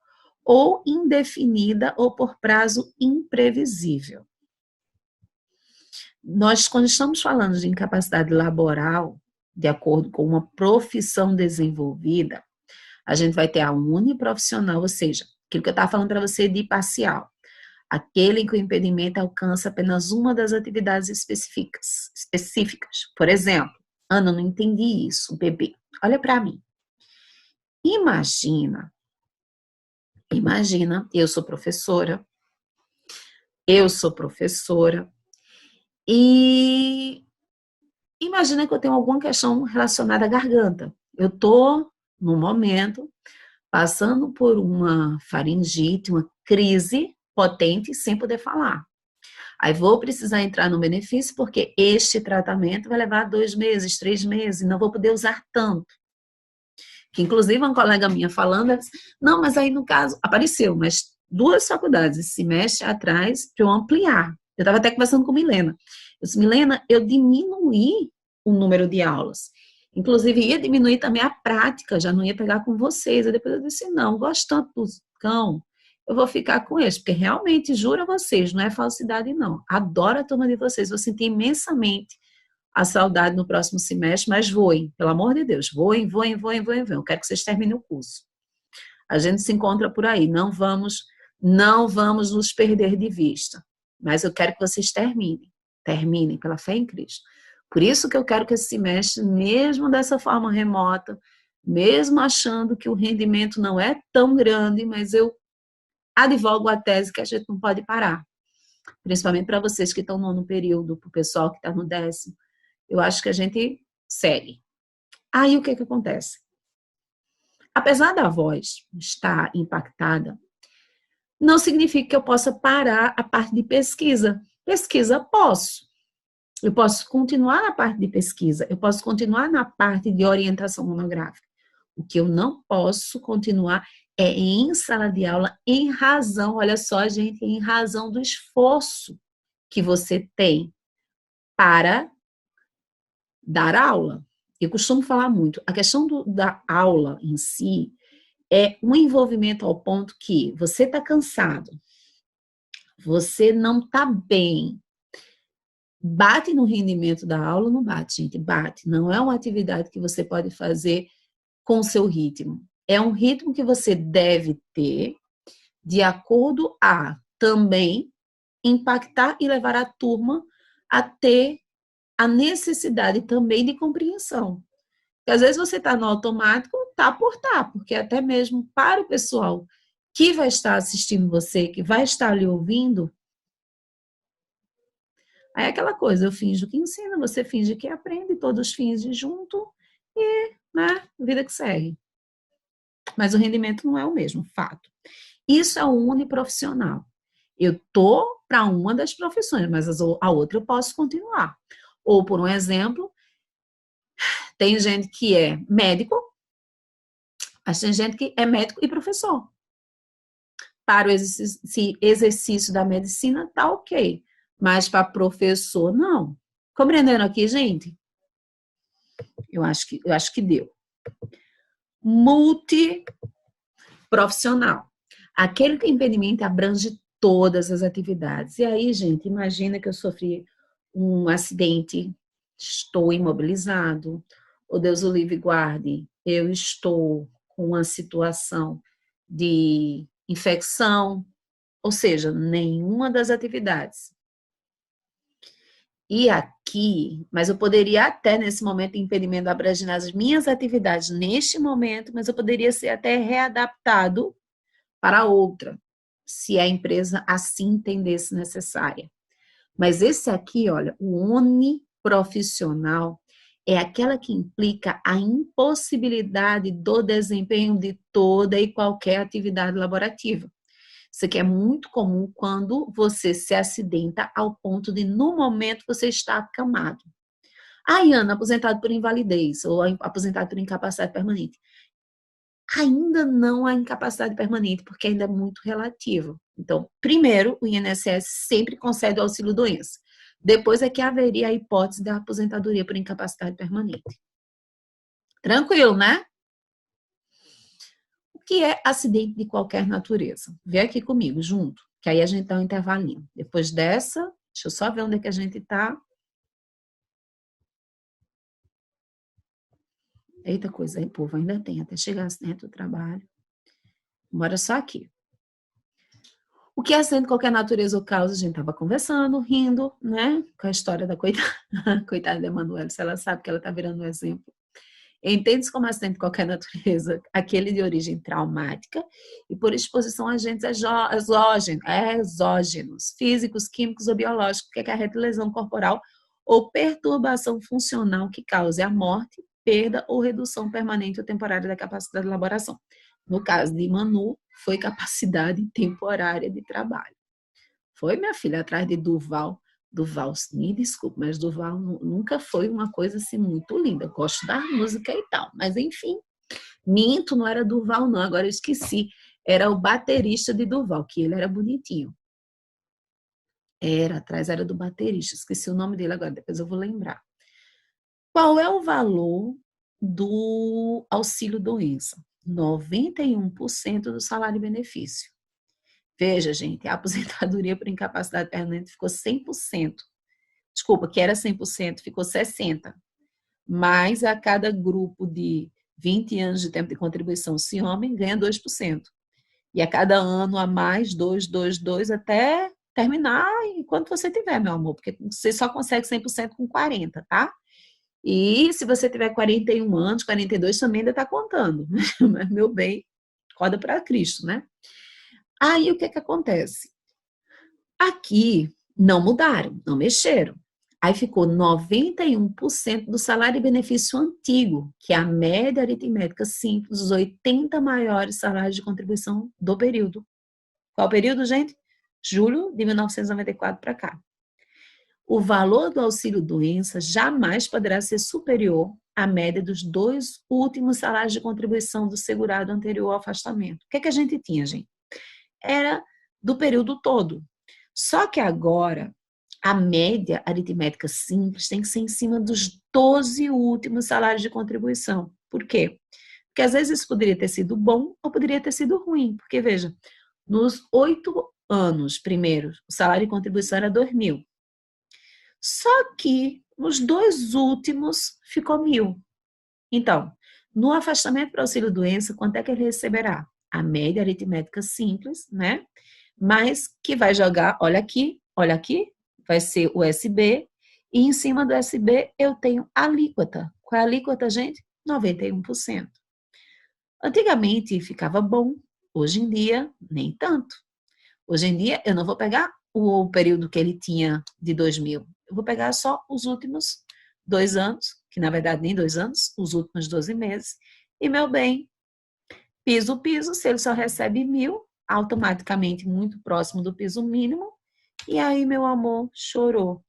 ou indefinida ou por prazo imprevisível. Nós, quando estamos falando de incapacidade laboral, de acordo com uma profissão desenvolvida, a gente vai ter a uniprofissional, ou seja, aquilo que eu estava falando para você de parcial. Aquele em que o impedimento alcança apenas uma das atividades específicas. Por exemplo, Ana, não entendi isso, bebê. Olha para mim. Imagina, eu sou professora e imagina que eu tenho alguma questão relacionada à garganta. Eu estou, no momento, passando por uma faringite, uma crise potente sem poder falar. Aí vou precisar entrar no benefício porque este tratamento vai levar 2 meses, 3 meses, e não vou poder usar tanto. Que inclusive uma colega minha falando, não, mas aí no caso, apareceu, mas 2 faculdades esse semestre atrás para eu ampliar. Eu estava até conversando com Milena. Eu disse, Milena, eu diminuí o número de aulas. Inclusive ia diminuir também a prática, já não ia pegar com vocês. Aí depois eu disse, não, gosto tanto do cão, eu vou ficar com eles, porque realmente, juro a vocês, não é falsidade não. Adoro a turma de vocês, vou sentir imensamente a saudade no próximo semestre, mas voem, pelo amor de Deus, voem. Eu quero que vocês terminem o curso. A gente se encontra por aí, não vamos nos perder de vista, mas eu quero que vocês terminem pela fé em Cristo. Por isso que eu quero que esse semestre, mesmo dessa forma remota, mesmo achando que o rendimento não é tão grande, mas eu advogo a tese que a gente não pode parar. Principalmente para vocês que estão no nono período, para o pessoal que está no 10º. Eu acho que a gente segue. Aí o que acontece? Apesar da voz estar impactada, não significa que eu possa parar a parte de pesquisa. Pesquisa posso. Eu posso continuar na parte de pesquisa, eu posso continuar na parte de orientação monográfica. O que eu não posso continuar é em sala de aula em razão, olha só, gente, em razão do esforço que você tem para dar aula. Eu costumo falar muito, a questão da aula em si é um envolvimento ao ponto que você está cansado, você não está bem, bate no rendimento da aula, não bate, gente, bate. Não é uma atividade que você pode fazer com o seu ritmo. É um ritmo que você deve ter de acordo a também impactar e levar a turma a ter a necessidade também de compreensão. Porque às vezes você está no automático, porque até mesmo para o pessoal que vai estar assistindo você, que vai estar lhe ouvindo, aí é aquela coisa, eu finjo que ensino, você finge que aprende, todos fingem junto e, né, vida que segue. Mas o rendimento não é o mesmo, fato. Isso é o uniprofissional. Eu tô para uma das profissões, mas a outra eu posso continuar. Ou, por um exemplo, tem gente que é médico, mas tem gente que é médico e professor. Para o exercício da medicina, tá ok. Mas para professor, não. Compreendendo aqui, gente? Eu acho que deu. Multiprofissional. Aquele impedimento abrange todas as atividades. E aí, gente, imagina que eu sofri um acidente, estou imobilizado, ou Deus o livre e guarde, eu estou com uma situação de infecção, ou seja, nenhuma das atividades. E aqui, mas eu poderia até nesse momento impedimento abranger as minhas atividades neste momento, mas eu poderia ser até readaptado para outra, se a empresa assim entendesse necessária. Mas esse aqui, olha, o uniprofissional é aquela que implica a impossibilidade do desempenho de toda e qualquer atividade laborativa. Isso aqui é muito comum quando você se acidenta ao ponto de, no momento, você está acamado. Ana, aposentado por invalidez ou aposentado por incapacidade permanente. Ainda não há incapacidade permanente, porque ainda é muito relativo. Então, primeiro, o INSS sempre concede o auxílio-doença. Depois é que haveria a hipótese da aposentadoria por incapacidade permanente. Tranquilo, né? O que é acidente de qualquer natureza? Vê aqui comigo, junto, que aí a gente dá um intervalinho. Depois dessa, deixa eu só ver onde é que a gente está. Eita coisa aí, povo, ainda tem, até chegar acidente do trabalho. Bora só aqui. O que é acidente de qualquer natureza ou causa? A gente estava conversando, rindo, né? Com a história da coitada, coitada da Emanuela, se ela sabe que ela está virando um exemplo. Entende-se como acidente de qualquer natureza, aquele de origem traumática e por exposição a agentes exógenos, físicos, químicos ou biológicos, que acarreta lesão corporal ou perturbação funcional que cause a morte, perda ou redução permanente ou temporária da capacidade de elaboração. No caso de Manu, foi capacidade temporária de trabalho. Foi, minha filha, atrás de Duval. Duval, me desculpe, mas Duval nunca foi uma coisa assim muito linda. Eu gosto da música e tal, mas enfim, minto, não era Duval não, agora eu esqueci. Era o baterista de Duval, que ele era bonitinho. Atrás era do baterista, esqueci o nome dele agora, depois eu vou lembrar. Qual é o valor do auxílio-doença? 91% do salário e benefício. Veja, gente, a aposentadoria por incapacidade permanente ficou 100%. Desculpa, que era 100%, ficou 60%. Mas a cada grupo de 20 anos de tempo de contribuição, se homem, ganha 2%. E a cada ano a mais, 2, até terminar enquanto você tiver, meu amor, porque você só consegue 100% com 40, tá? E se você tiver 41 anos, 42, também ainda está contando. Mas, meu bem, roda para Cristo, né? Aí, o que acontece? Aqui, não mudaram, não mexeram. Aí ficou 91% do salário e benefício antigo, que é a média aritmética simples, os 80 maiores salários de contribuição do período. Qual período, gente? Julho de 1994 para cá. O valor do auxílio-doença jamais poderá ser superior à média dos 2 últimos salários de contribuição do segurado anterior ao afastamento. O que a gente tinha, gente? Era do período todo. Só que agora, a média aritmética simples tem que ser em cima dos 12 últimos salários de contribuição. Por quê? Porque às vezes isso poderia ter sido bom ou poderia ter sido ruim. Porque, veja, nos 8 anos primeiros, o salário de contribuição era 2.000. Só que nos 2 últimos ficou 1.000. Então, no afastamento para auxílio-doença, quanto é que ele receberá? A média aritmética simples, né? Mas que vai jogar, olha aqui, vai ser o SB, e em cima do SB eu tenho alíquota. Qual é a alíquota, gente? 91%. Antigamente ficava bom, hoje em dia nem tanto. Hoje em dia eu não vou pegar o período que ele tinha de 2.000, eu vou pegar só os últimos 2 anos, que na verdade nem 2 anos, os últimos 12 meses, e meu bem, piso, se ele só recebe 1.000, automaticamente muito próximo do piso mínimo, e aí, meu amor, chorou.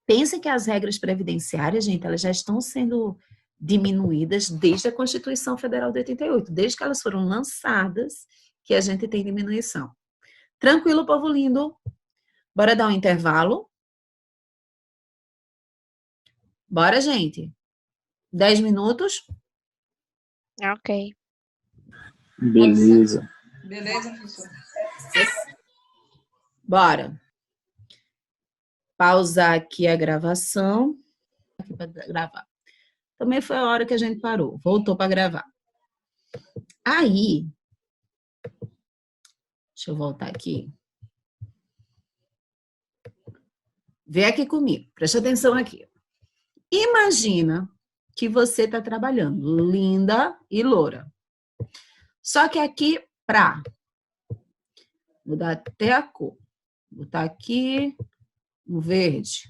Pense que as regras previdenciárias, gente, elas já estão sendo diminuídas desde a Constituição Federal de 88, desde que elas foram lançadas, que a gente tem diminuição. Tranquilo, povo lindo? Bora dar um intervalo? Bora, gente? 10 minutos? Ok. Beleza. Beleza, professor? Bora. Pausar aqui a gravação. Aqui para gravar. Também foi a hora que a gente parou. Voltou para gravar. Aí, deixa eu voltar aqui. Vê aqui comigo. Presta atenção aqui. Imagina que você está trabalhando, linda e loura. Só que aqui, mudar até a cor. Botar aqui um verde.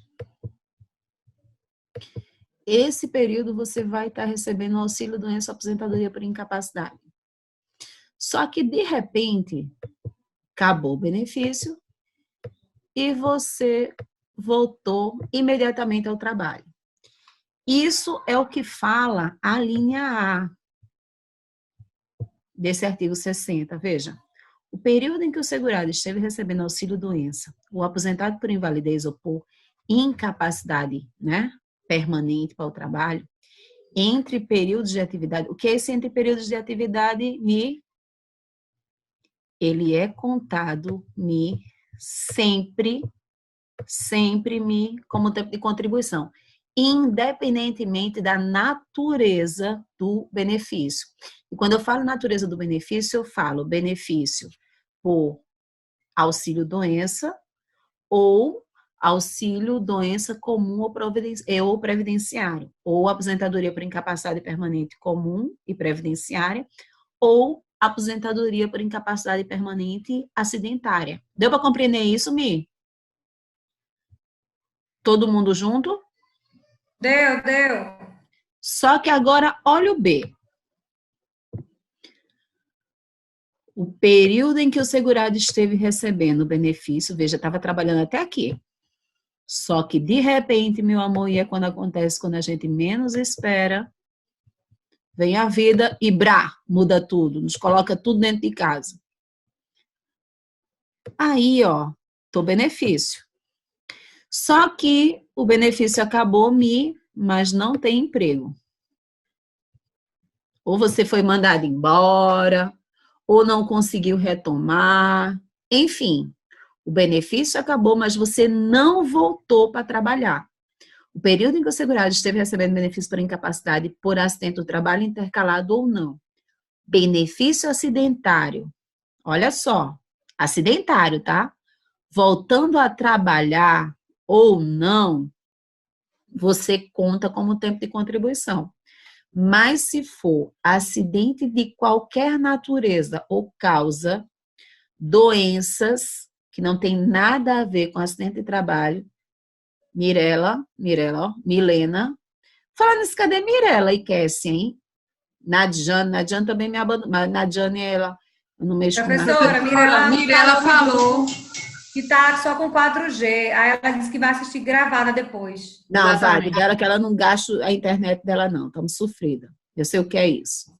Esse período você vai estar recebendo auxílio doença aposentadoria por incapacidade. Só que, de repente, acabou o benefício e você voltou imediatamente ao trabalho. Isso é o que fala a linha A desse artigo 60. Veja, o período em que o segurado esteve recebendo auxílio-doença, o aposentado por invalidez ou por incapacidade, né, permanente para o trabalho, entre períodos de atividade. O que é esse entre períodos de atividade? Ele é contado sempre como tempo de contribuição, independentemente da natureza do benefício. E quando eu falo natureza do benefício, eu falo benefício por auxílio-doença ou auxílio-doença comum ou previdenciário, ou aposentadoria por incapacidade permanente comum e previdenciária, ou aposentadoria por incapacidade permanente acidentária. Deu para compreender isso, Mi? Todo mundo junto? Deu. Só que agora, olha o B. O período em que o segurado esteve recebendo o benefício, veja, estava trabalhando até aqui. Só que, de repente, meu amor, e é quando acontece, quando a gente menos espera, vem a vida e muda tudo, nos coloca tudo dentro de casa. Aí, ó, tô benefício. Só que o benefício acabou, mas não tem emprego. Ou você foi mandado embora, ou não conseguiu retomar, enfim. O benefício acabou, mas você não voltou para trabalhar. O período em que o segurado esteve recebendo benefício por incapacidade por acidente do trabalho intercalado ou não. Benefício acidentário. Olha só, acidentário, tá? Voltando a trabalhar ou não, você conta como tempo de contribuição. Mas se for acidente de qualquer natureza ou causa, doenças que não tem nada a ver com acidente de trabalho, Milena. Falando nisso, cadê Mirella e Cassie, hein? Nadiane também me abandonou, mas Nadiane, ela não mexe com nada. Professora, Mirella falou que tá só com 4G. Aí ela disse que vai assistir gravada depois. Não, vai, dela que ela não gasta a internet dela, não. Estamos sofrida. Eu sei o que é isso.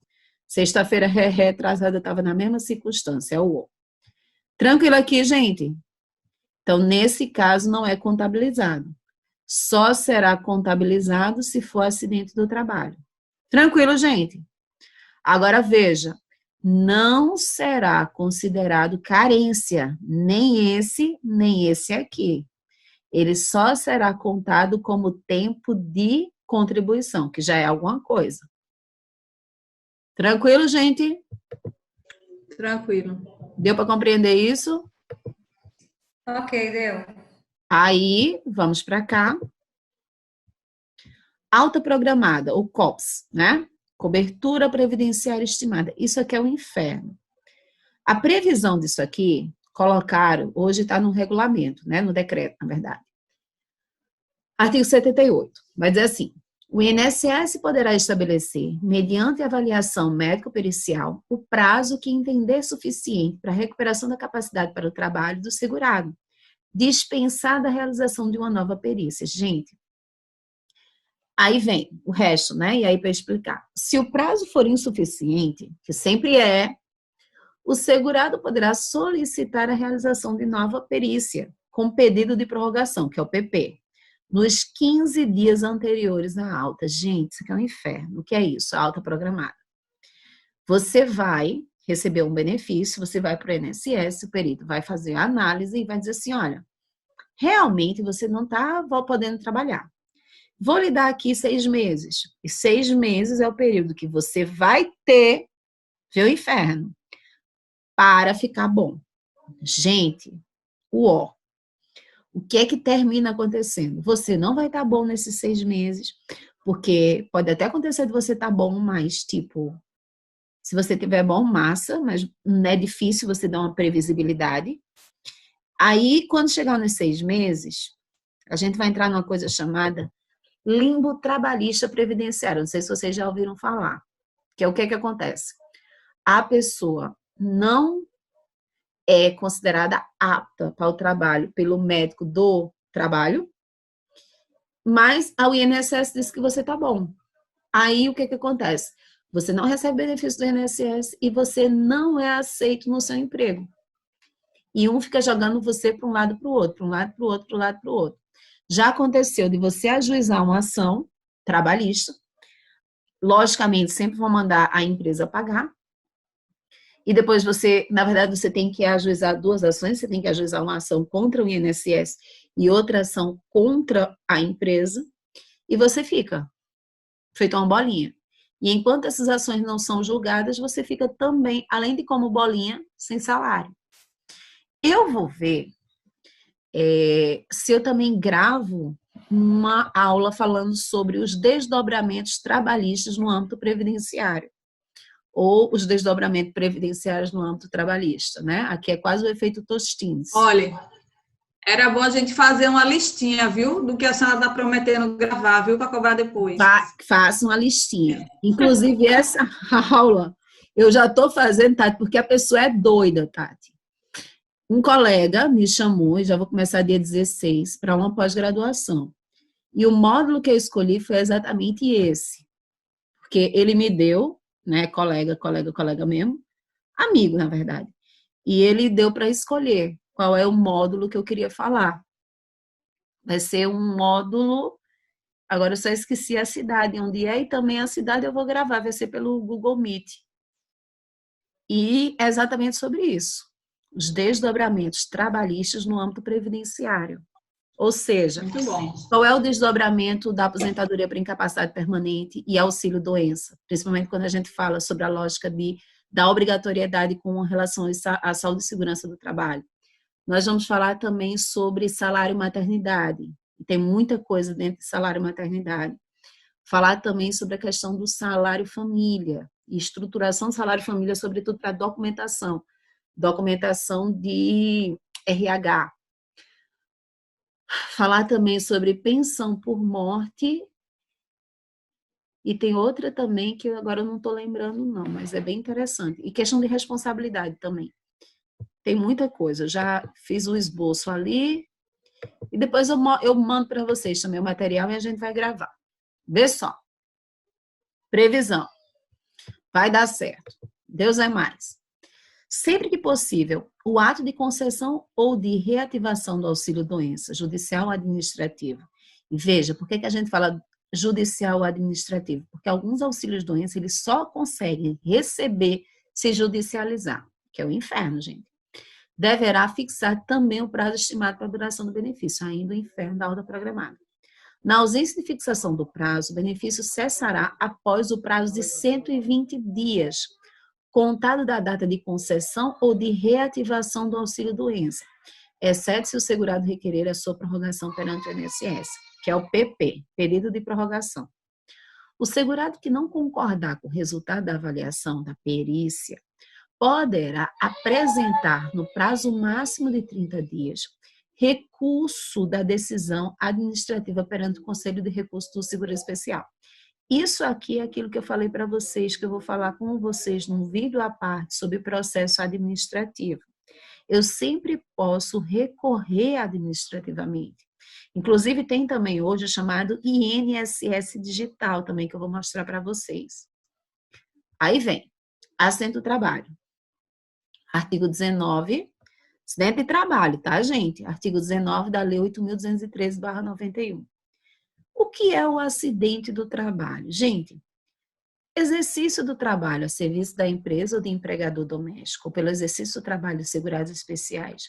Sexta-feira, retrasada, eu estava na mesma circunstância. Tranquilo aqui, gente? Então, nesse caso, não é contabilizado. Só será contabilizado se for acidente do trabalho. Tranquilo, gente? Agora, veja, não será considerado carência, nem esse aqui. Ele só será contado como tempo de contribuição, que já é alguma coisa. Tranquilo, gente? Tranquilo. Deu para compreender isso? Ok, deu. Aí, vamos para cá. Alta programada, ou COPS, né? Cobertura previdenciária estimada. Isso aqui é o inferno. A previsão disso aqui, colocaram, hoje está no regulamento, né? No decreto, na verdade. Artigo 78, vai dizer assim: o INSS poderá estabelecer, mediante avaliação médico-pericial, o prazo que entender suficiente para a recuperação da capacidade para o trabalho do segurado, dispensada a realização de uma nova perícia. Gente, aí vem o resto, né? E aí para explicar. Se o prazo for insuficiente, que sempre é, o segurado poderá solicitar a realização de nova perícia, com pedido de prorrogação, que é o PP, nos 15 dias anteriores à alta. Gente, isso aqui é um inferno. O que é isso? A alta programada. Você vai recebeu um benefício, você vai para o INSS, o perito vai fazer a análise e vai dizer assim, olha, realmente você não está podendo trabalhar. Vou lhe dar aqui 6 meses. E 6 meses é o período que você vai ter, vê o inferno, para ficar bom. Gente, o que é que termina acontecendo? Você não vai estar bom nesses 6 meses, porque pode até acontecer de você estar bom, mas tipo, se você tiver bom, massa, mas não é difícil você dar uma previsibilidade. Aí, quando chegar nos 6 meses, a gente vai entrar numa coisa chamada limbo trabalhista previdenciário. Não sei se vocês já ouviram falar. Que é o que acontece? A pessoa não é considerada apta para o trabalho pelo médico do trabalho, mas a INSS diz que você está bom. Aí, o que acontece? Você não recebe benefício do INSS e você não é aceito no seu emprego. E um fica jogando você para um lado para o outro, para um lado para o outro, para um lado para o outro. Já aconteceu de você ajuizar uma ação trabalhista, logicamente sempre vão mandar a empresa pagar, e depois você, na verdade, você tem que ajuizar 2 ações, você tem que ajuizar uma ação contra o INSS e outra ação contra a empresa, e você fica feito uma bolinha. E enquanto essas ações não são julgadas, você fica também, além de como bolinha, sem salário. Eu vou ver se eu também gravo uma aula falando sobre os desdobramentos trabalhistas no âmbito previdenciário, ou os desdobramentos previdenciários no âmbito trabalhista, né? Aqui é quase o efeito Tostines. Olha, era bom a gente fazer uma listinha, viu? Do que a senhora está prometendo gravar, viu? Para cobrar depois. Faça uma listinha. Inclusive, essa aula eu já estou fazendo, Tati, porque a pessoa é doida, Tati. Um colega me chamou, e já vou começar dia 16, para uma pós-graduação. E o módulo que eu escolhi foi exatamente esse. Porque ele me deu, né, colega mesmo, amigo, na verdade. E ele deu para escolher qual é o módulo que eu queria falar. Vai ser um módulo, agora eu só esqueci a cidade onde é, e também a cidade eu vou gravar, vai ser pelo Google Meet. E é exatamente sobre isso. Os desdobramentos trabalhistas no âmbito previdenciário. Ou seja, qual é o desdobramento da aposentadoria por incapacidade permanente e auxílio-doença? Principalmente quando a gente fala sobre a lógica da obrigatoriedade com relação à saúde e segurança do trabalho. Nós vamos falar também sobre salário maternidade. Tem muita coisa dentro de salário maternidade. Falar também sobre a questão do salário família e estruturação do salário família, sobretudo para documentação de RH. Falar também sobre pensão por morte, e tem outra também que agora eu não estou lembrando não, mas é bem interessante. E questão de responsabilidade também. Tem muita coisa, já fiz o esboço ali, e depois eu mando para vocês também o material e a gente vai gravar. Vê só. Previsão. Vai dar certo. Deus é mais. Sempre que possível, o ato de concessão ou de reativação do auxílio-doença, judicial ou administrativo. E veja, por que a gente fala judicial ou administrativo? Porque alguns auxílios-doença, eles só conseguem receber se judicializar, que é o inferno, gente. Deverá fixar também o prazo estimado para a duração do benefício, ainda o inferno da ordem programada. Na ausência de fixação do prazo, o benefício cessará após o prazo de 120 dias, contado da data de concessão ou de reativação do auxílio-doença, exceto se o segurado requerer a sua prorrogação perante o INSS, que é o PP, pedido de prorrogação. O segurado que não concordar com o resultado da avaliação da perícia poderá apresentar, no prazo máximo de 30 dias, recurso da decisão administrativa perante o Conselho de Recurso do Seguro Especial. Isso aqui é aquilo que eu falei para vocês, que eu vou falar com vocês num vídeo à parte sobre processo administrativo. Eu sempre posso recorrer administrativamente. Inclusive, tem também hoje o chamado INSS Digital também, que eu vou mostrar para vocês. Aí vem, acidente do trabalho. Artigo 19, acidente de trabalho, tá, gente? Artigo 19 da Lei 8.213/91. O que é o acidente do trabalho? Gente, exercício do trabalho a serviço da empresa ou do empregador doméstico, ou pelo exercício do trabalho de segurados especiais,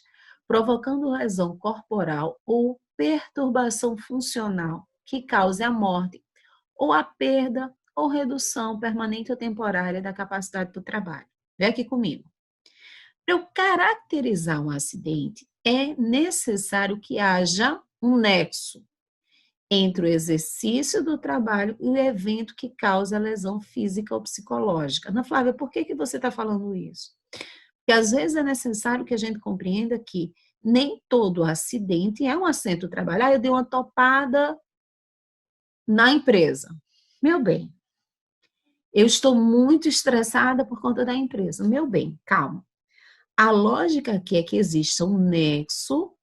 provocando lesão corporal ou perturbação funcional que cause a morte ou a perda ou redução permanente ou temporária da capacidade do trabalho. Vem aqui comigo. Para eu caracterizar um acidente, é necessário que haja um nexo entre o exercício do trabalho e o evento que causa a lesão física ou psicológica. Ana Flávia, por que você está falando isso? Porque às vezes é necessário que a gente compreenda que nem todo acidente é um acidente do trabalho. Eu dei uma topada na empresa. Meu bem, eu estou muito estressada por conta da empresa. Meu bem, calma. A lógica aqui é que exista um nexo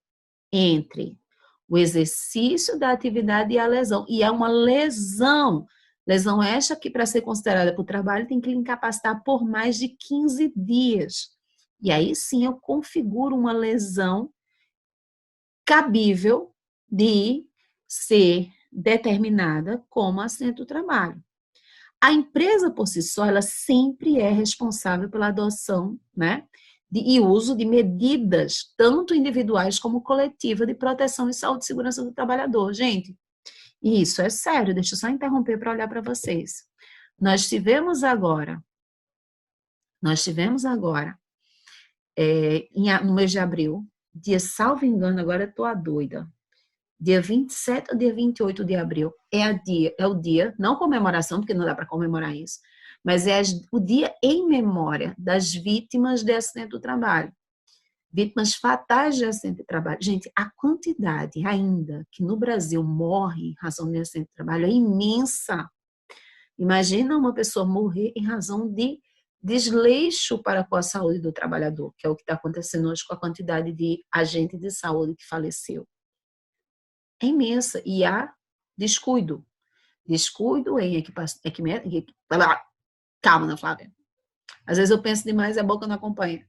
entre o exercício da atividade e a lesão. E é uma lesão. Lesão esta que, para ser considerada para o trabalho, tem que lhe incapacitar por mais de 15 dias. E aí sim eu configuro uma lesão cabível de ser determinada como acidente do trabalho. A empresa, por si só, ela sempre é responsável pela adoção, né, e uso de medidas, tanto individuais como coletivas, de proteção e saúde e segurança do trabalhador. Gente, isso é sério, deixa eu só interromper para olhar para vocês. Nós tivemos agora, no mês de abril, dia, salvo engano, agora eu estou a doida, dia 27 ou dia 28 de abril, é o dia, não comemoração, porque não dá para comemorar isso, mas é o dia em memória das vítimas de acidente do trabalho. Vítimas fatais de acidente de trabalho. Gente, a quantidade ainda que no Brasil morre em razão de acidente de trabalho é imensa. Imagina uma pessoa morrer em razão de desleixo para com a saúde do trabalhador, que é o que está acontecendo hoje com a quantidade de agente de saúde que faleceu. É imensa. E há descuido. Descuido em equipamento. Calma, Ana Flávia. Às vezes eu penso demais e a boca não acompanha.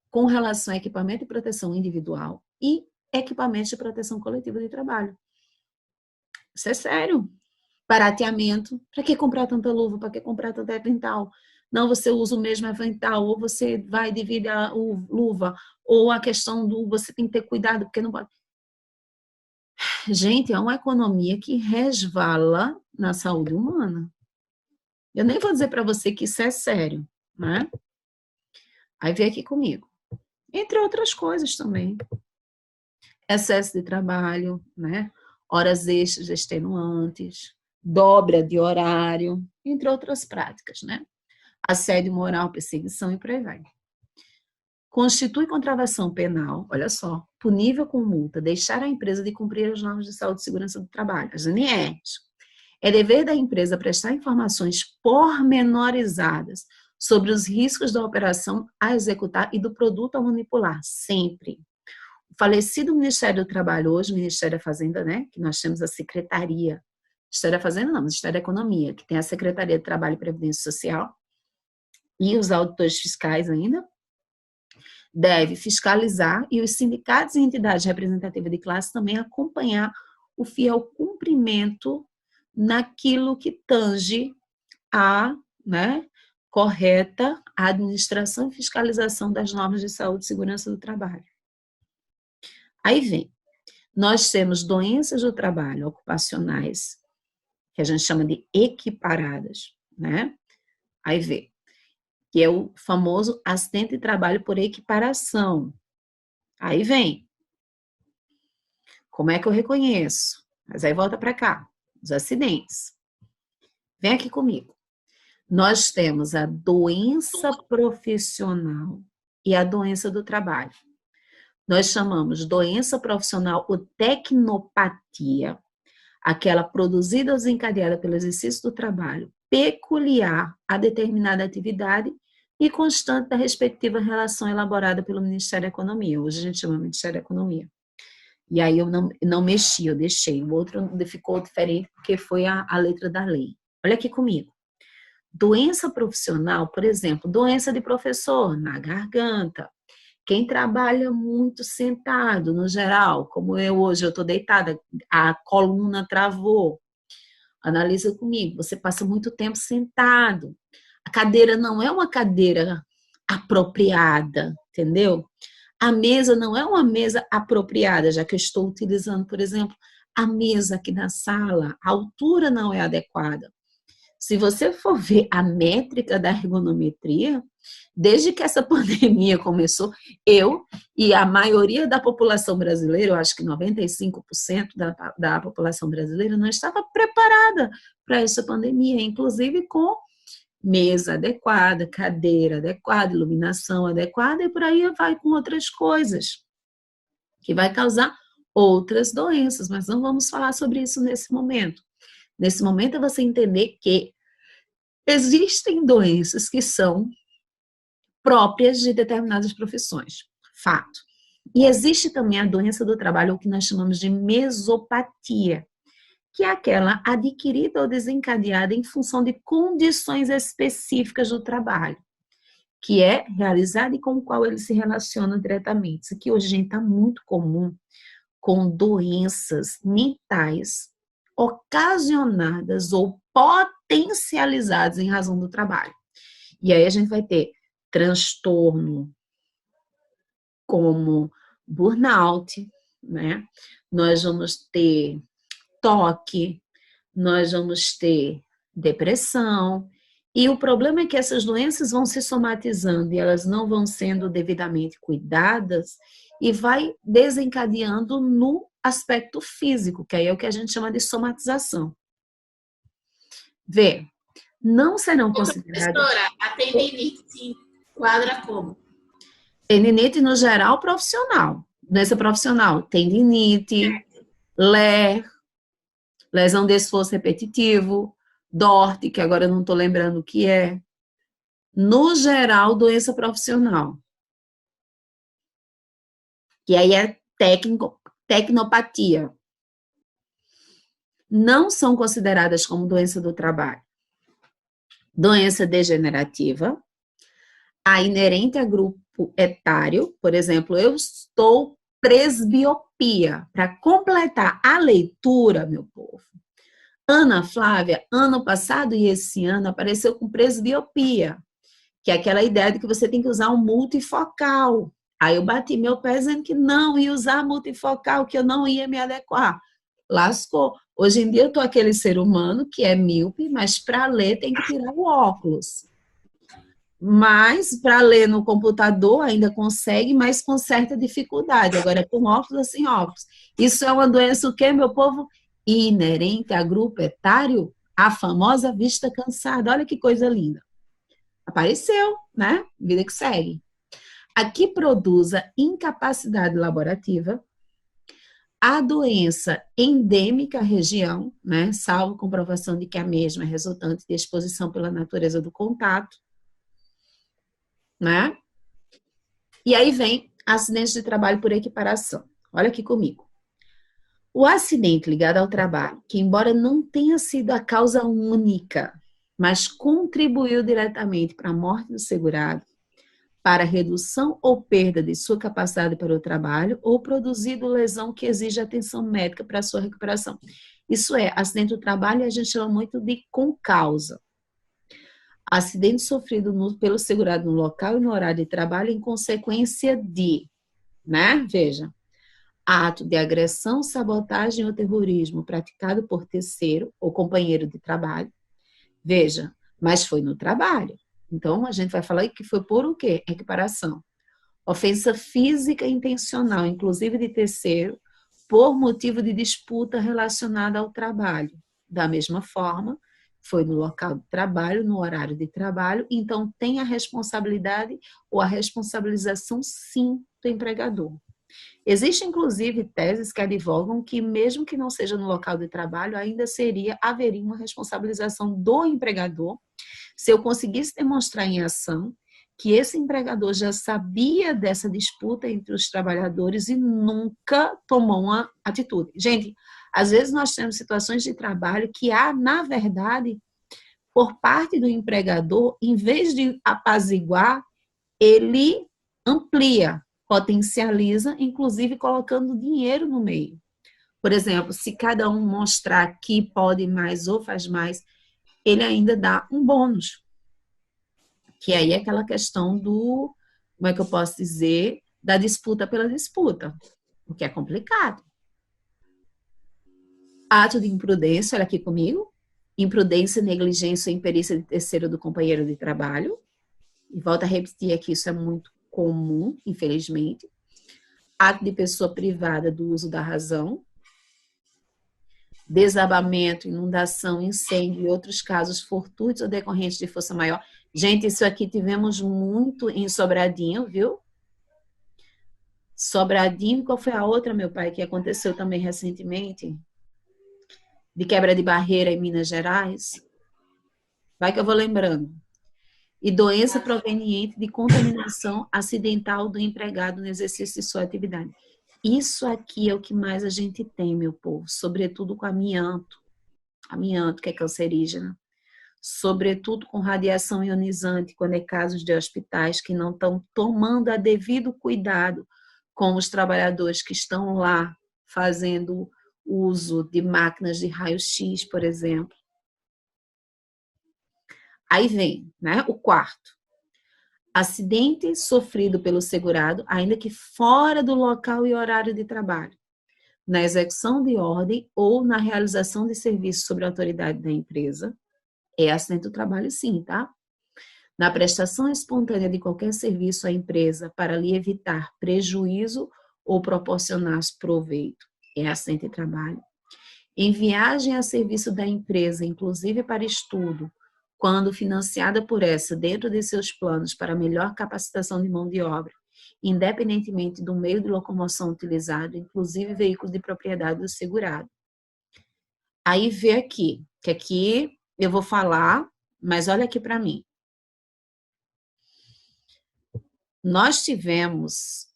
Com relação a equipamento de proteção individual e equipamentos de proteção coletiva de trabalho. Isso é sério. Barateamento. Para que comprar tanta luva? Para que comprar tanta avental? Não, você usa o mesmo avental, ou você vai dividir a luva, ou a questão do você tem que ter cuidado, porque não pode. Gente, é uma economia que resvala na saúde humana. Eu nem vou dizer para você que isso é sério, né? Aí vem aqui comigo. Entre outras coisas também. Excesso de trabalho, né? Horas extras extenuantes, dobra de horário, entre outras práticas, né? Assédio moral, perseguição e por aí vai. Constitui contravenção penal, olha só, punível com multa, deixar a empresa de cumprir as normas de saúde e segurança do trabalho, as NRs. É dever da empresa prestar informações pormenorizadas sobre os riscos da operação a executar e do produto a manipular, sempre. O falecido Ministério do Trabalho, hoje Ministério da Fazenda, né, que nós temos a Secretaria, Ministério da Fazenda não, Ministério da Economia, que tem a Secretaria de Trabalho e Previdência Social, e os auditores fiscais ainda, deve fiscalizar e os sindicatos e entidades representativas de classe também acompanhar o fiel cumprimento naquilo que tange a, né, correta administração e fiscalização das normas de saúde e segurança do trabalho. Aí vem, nós temos doenças do trabalho ocupacionais, que a gente chama de equiparadas, né? Aí vem, que é o famoso acidente de trabalho por equiparação. Aí vem, como é que eu reconheço? Mas aí volta para cá, os acidentes. Vem aqui comigo. Nós temos a doença profissional e a doença do trabalho. Nós chamamos doença profissional ou tecnopatia, aquela produzida ou desencadeada pelo exercício do trabalho, peculiar a determinada atividade e constante da respectiva relação elaborada pelo Ministério da Economia. Hoje a gente chama Ministério da Economia. E aí eu não mexi, eu deixei. O outro ficou diferente porque foi a letra da lei. Olha aqui comigo. Doença profissional, por exemplo, doença de professor na garganta. Quem trabalha muito sentado, no geral, como eu hoje, eu estou deitada, a coluna travou. Analisa comigo. Você passa muito tempo sentado. A cadeira não é uma cadeira apropriada, entendeu? A mesa não é uma mesa apropriada, já que eu estou utilizando, por exemplo, a mesa aqui na sala. A altura não é adequada. Se você for ver a métrica da ergonometria, desde que essa pandemia começou, eu e a maioria da população brasileira, eu acho que 95% da população brasileira não estava preparada para essa pandemia, inclusive com mesa adequada, cadeira adequada, iluminação adequada e por aí vai com outras coisas, que vai causar outras doenças, mas não vamos falar sobre isso nesse momento. Nesse momento é você entender que existem doenças que são próprias de determinadas profissões, fato. E existe também a doença do trabalho, o que nós chamamos de mesopatia, que é aquela adquirida ou desencadeada em função de condições específicas do trabalho, que é realizada e com o qual ele se relaciona diretamente. Isso aqui hoje, gente, está muito comum com doenças mentais ocasionadas ou potencializadas em razão do trabalho. E aí a gente vai ter transtorno como burnout, né? Nós vamos ter toque, nós vamos ter depressão. E o problema é que essas doenças vão se somatizando e elas não vão sendo devidamente cuidadas e vai desencadeando no aspecto físico, que aí é o que a gente chama de somatização. Vê, não serão consideradas... Professora, a tendinite se enquadra como? Tendinite no geral profissional. Doença profissional, tendinite, lesão de esforço repetitivo, DORT, que agora eu não estou lembrando o que é. No geral, doença profissional. Que aí é tecnopatia. Não são consideradas como doença do trabalho. Doença degenerativa, a inerente a grupo etário, por exemplo, eu estou presbiopia. Para completar a leitura, meu povo, Ana Flávia, ano passado e esse ano, apareceu com presbiopia, que é aquela ideia de que você tem que usar um multifocal. Aí eu bati meu pé dizendo que não ia usar multifocal, que eu não ia me adequar. Lascou. Hoje em dia eu tô aquele ser humano que é míope, mas para ler tem que tirar o óculos. Mas para ler no computador ainda consegue, mas com certa dificuldade. Agora com óculos, assim, óculos. Isso é uma doença o quê, meu povo? Inerente a grupo etário, a famosa vista cansada. Olha que coisa linda. Apareceu, né? Vida que segue. Aqui produz a incapacidade laborativa, a doença endêmica à região, né? Salvo comprovação de que a mesma é resultante de exposição pela natureza do contato, né? E aí vem acidentes de trabalho por equiparação. Olha aqui comigo. O acidente ligado ao trabalho, que embora não tenha sido a causa única, mas contribuiu diretamente para a morte do segurado, para a redução ou perda de sua capacidade para o trabalho, ou produzido lesão que exige atenção médica para a sua recuperação. Isso é, acidente do trabalho a gente chama muito de concausa. Acidente sofrido pelo segurado no local e no horário de trabalho em consequência de, né? Veja, ato de agressão, sabotagem ou terrorismo praticado por terceiro ou companheiro de trabalho. Veja, mas foi no trabalho. Então, a gente vai falar que foi por o quê? Equiparação. Ofensa física intencional, inclusive de terceiro, por motivo de disputa relacionada ao trabalho. Da mesma forma, foi no local de trabalho, no horário de trabalho, então tem a responsabilidade ou a responsabilização, sim, do empregador. Existem, inclusive, teses que advogam que, mesmo que não seja no local de trabalho, ainda haveria uma responsabilização do empregador se eu conseguisse demonstrar em ação que esse empregador já sabia dessa disputa entre os trabalhadores e nunca tomou uma atitude. Gente, às vezes nós temos situações de trabalho que há, na verdade, por parte do empregador, em vez de apaziguar, ele amplia, potencializa, inclusive colocando dinheiro no meio. Por exemplo, se cada um mostrar que pode mais ou faz mais, ele ainda dá um bônus. Que aí é aquela questão do, como é que eu posso dizer, da disputa pela disputa, o que é complicado. Ato de imprudência, olha aqui comigo, imprudência, negligência ou imperícia de terceiro do companheiro de trabalho, e volto a repetir aqui, isso é muito comum, infelizmente. Ato de pessoa privada do uso da razão, desabamento, inundação, incêndio e outros casos fortuitos ou decorrentes de força maior. Gente, isso aqui tivemos muito em Sobradinho, viu? Sobradinho, qual foi a outra, meu pai, que aconteceu também recentemente? De quebra de barreira em Minas Gerais? Vai que eu vou lembrando. E doença proveniente de contaminação acidental do empregado no exercício de sua atividade. Isso aqui é o que mais a gente tem, meu povo, sobretudo com amianto, que é cancerígena, sobretudo com radiação ionizante, quando é casos de hospitais que não estão tomando a devido cuidado com os trabalhadores que estão lá fazendo uso de máquinas de raio-x, por exemplo. Aí vem, né, o quarto. Acidente sofrido pelo segurado, ainda que fora do local e horário de trabalho, na execução de ordem ou na realização de serviço sob a autoridade da empresa, é acidente do trabalho sim, tá? Na prestação espontânea de qualquer serviço à empresa para lhe evitar prejuízo ou proporcionar proveito, é acidente de trabalho. Em viagem a serviço da empresa, inclusive para estudo, quando financiada por essa dentro de seus planos para melhor capacitação de mão de obra, independentemente do meio de locomoção utilizado, inclusive veículo de propriedade do segurado. Aí vê aqui, que aqui eu vou falar, mas olha aqui para mim. Nós tivemos,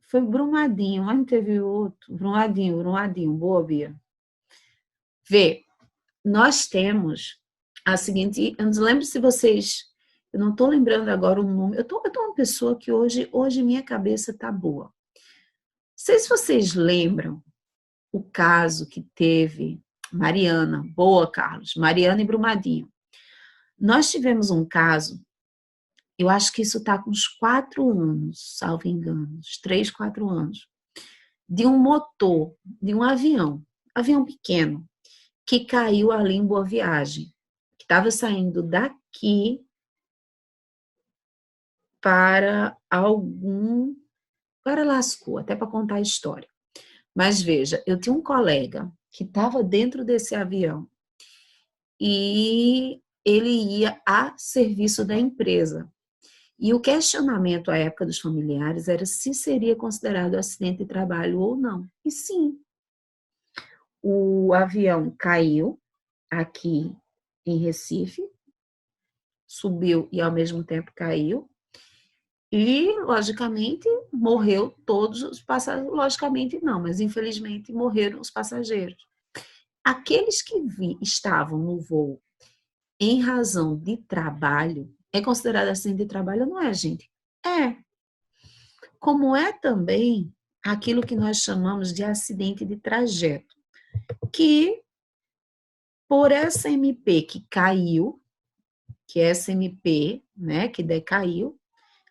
foi Brumadinho, mas não teve outro, Brumadinho, boa, Bia. Vê, nós temos a seguinte, eu não lembro se vocês, eu não estou lembrando agora o número, eu tô uma pessoa que hoje minha cabeça tá boa. Não sei se vocês lembram o caso que teve Mariana, boa, Carlos, Mariana e Brumadinho. Nós tivemos um caso, eu acho que isso está com uns 4 anos, salvo engano, uns 3, 4 anos, de um motor, de um avião pequeno, que caiu ali em Boa Viagem, que estava saindo daqui para agora lascou, até para contar a história. Mas veja, eu tinha um colega que estava dentro desse avião e ele ia a serviço da empresa. E o questionamento à época dos familiares era se seria considerado acidente de trabalho ou não. E sim, o avião caiu aqui em Recife, subiu e ao mesmo tempo caiu. E, logicamente, morreu todos os passageiros. Logicamente não, mas infelizmente morreram os passageiros. Aqueles que estavam no voo em razão de trabalho, é considerado acidente de trabalho ou não é, gente? É. Como é também aquilo que nós chamamos de acidente de trajeto, que por essa MP que caiu, que é essa MP, né, que decaiu,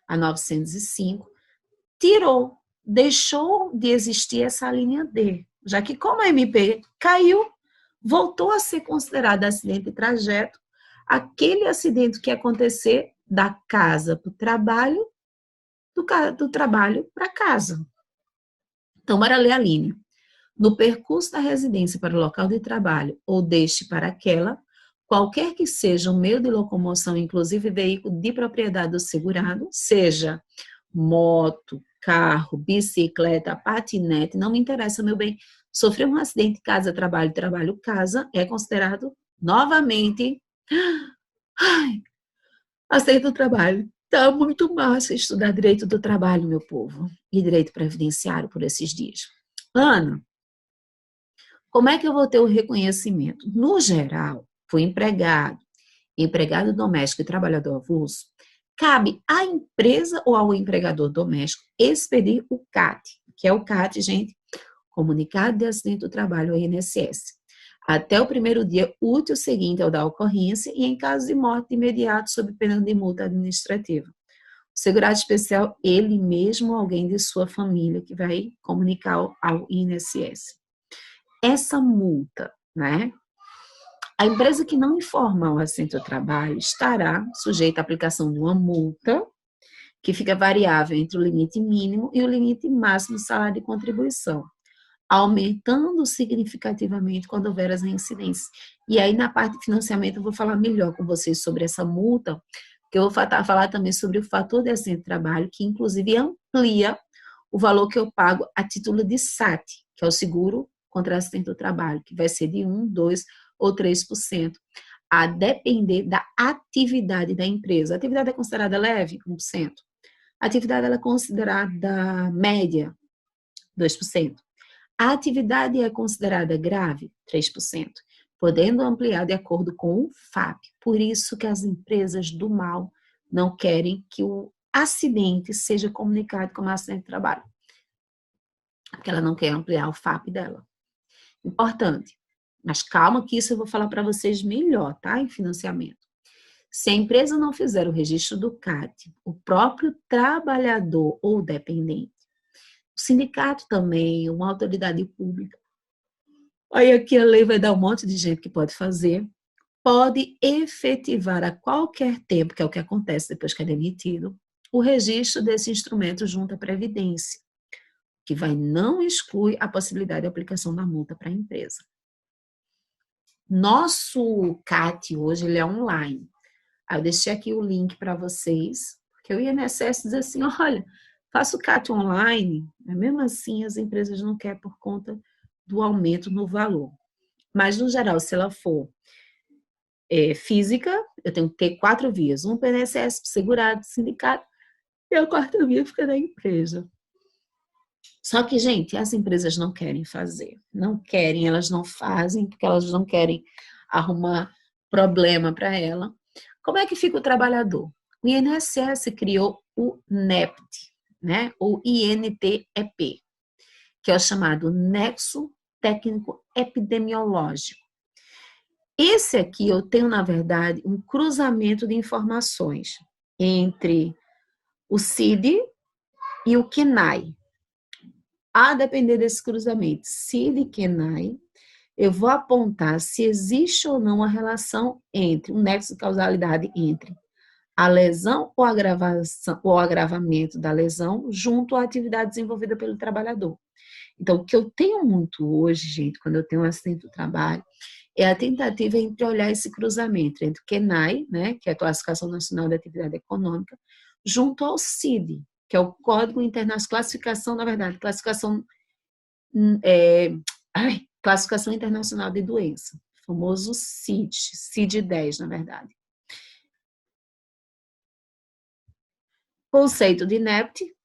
a 905, deixou de existir essa linha D, já que como a MP caiu, voltou a ser considerado acidente de trajeto aquele acidente que acontecer da casa para o trabalho, do trabalho para casa. Então, bora ler a linha. No percurso da residência para o local de trabalho ou deste para aquela, qualquer que seja o meio de locomoção, inclusive veículo de propriedade do segurado, seja moto, carro, bicicleta, patinete, não me interessa, meu bem, sofreu um acidente casa-trabalho, trabalho-casa, é considerado novamente acidente do trabalho. Tá muito massa estudar direito do trabalho, meu povo, e direito previdenciário por esses dias. Ana, como é que eu vou ter o reconhecimento? No geral, foi empregado doméstico e trabalhador avulso, cabe à empresa ou ao empregador doméstico expedir o CAT, que é o CAT, gente, comunicado de acidente do trabalho ao INSS, até o primeiro dia útil seguinte ao da ocorrência e em caso de morte de imediato sob pena de multa administrativa. O segurado especial, ele mesmo ou alguém de sua família que vai comunicar ao INSS. Essa multa, né? A empresa que não informar o acidente do trabalho estará sujeita à aplicação de uma multa que fica variável entre o limite mínimo e o limite máximo do salário de contribuição, aumentando significativamente quando houver as reincidências. E aí, na parte de financiamento, eu vou falar melhor com vocês sobre essa multa, porque eu vou falar também sobre o fator de acidente de trabalho, que inclusive amplia o valor que eu pago a título de SAT, que é o seguro contra acidente do trabalho, que vai ser de 1, 2 ou 3%, a depender da atividade da empresa. A atividade é considerada leve? 1%. A atividade ela é considerada média? 2%. A atividade é considerada grave? 3%. Podendo ampliar de acordo com o FAP. Por isso que as empresas do mal não querem que o acidente seja comunicado como acidente de trabalho. Porque ela não quer ampliar o FAP dela. Importante. Mas calma que isso eu vou falar para vocês melhor, tá? Em financiamento. Se a empresa não fizer o registro do CAT, o próprio trabalhador ou dependente, o sindicato também, uma autoridade pública, aí aqui a lei vai dar um monte de gente que pode fazer, pode efetivar a qualquer tempo, que é o que acontece depois que é demitido, o registro desse instrumento junto à Previdência, que não exclui a possibilidade de aplicação da multa para a empresa. Nosso CAT hoje ele é online. Aí eu deixei aqui o link para vocês, porque o INSS diz assim, olha, faça o CAT online, mas mesmo assim as empresas não querem por conta do aumento no valor. Mas, no geral, se ela for física, eu tenho que ter 4 vias, um para o INSS, segurado, sindicato, e a 4ª via fica da empresa. Só que, gente, as empresas não querem fazer. Não querem, elas não fazem, porque elas não querem arrumar problema para ela. Como é que fica o trabalhador? O INSS criou o NEPT, né? Ou INTEP, que é o chamado Nexo Técnico Epidemiológico. Esse aqui eu tenho, na verdade, um cruzamento de informações entre o CID e o KENAI. A depender desse cruzamento, CID e KENAI, eu vou apontar se existe ou não a relação entre, um nexo de causalidade entre a lesão ou agravação, ou agravamento da lesão junto à atividade desenvolvida pelo trabalhador. Então, o que eu tenho muito hoje, gente, quando eu tenho um acidente do trabalho, é a tentativa entre olhar esse cruzamento entre o KENAI, né, que é a Classificação Nacional de Atividade Econômica, junto ao CID, que é o Código Internacional, Classificação Internacional de Doença, famoso CID-10, na verdade. Conceito de NEPT,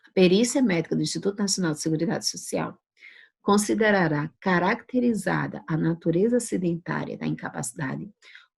a perícia médica do Instituto Nacional de Seguridade Social considerará caracterizada a natureza acidentária da incapacidade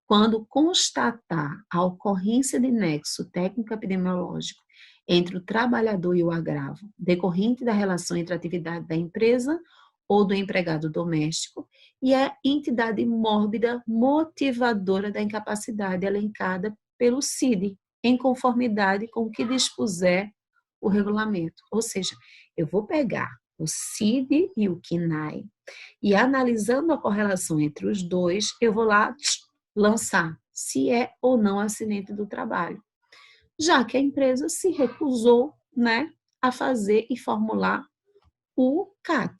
quando constatar a ocorrência de nexo técnico-epidemiológico entre o trabalhador e o agravo, decorrente da relação entre a atividade da empresa ou do empregado doméstico e a entidade mórbida motivadora da incapacidade elencada pelo CID, em conformidade com o que dispuser o regulamento. Ou seja, eu vou pegar o CID e o KENAI e analisando a correlação entre os dois, eu vou lá lançar se é ou não acidente do trabalho, já que a empresa se recusou, né, a fazer e formular o CAT.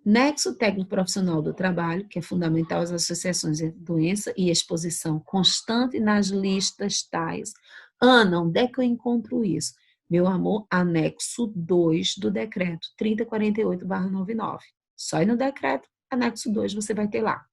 Nexo técnico profissional do trabalho, que é fundamental às associações entre doença e exposição constante nas listas tais. Ana, onde é que eu encontro isso? Meu amor, anexo 2 do decreto 3048/99. Só ir no decreto, anexo 2 você vai ter lá.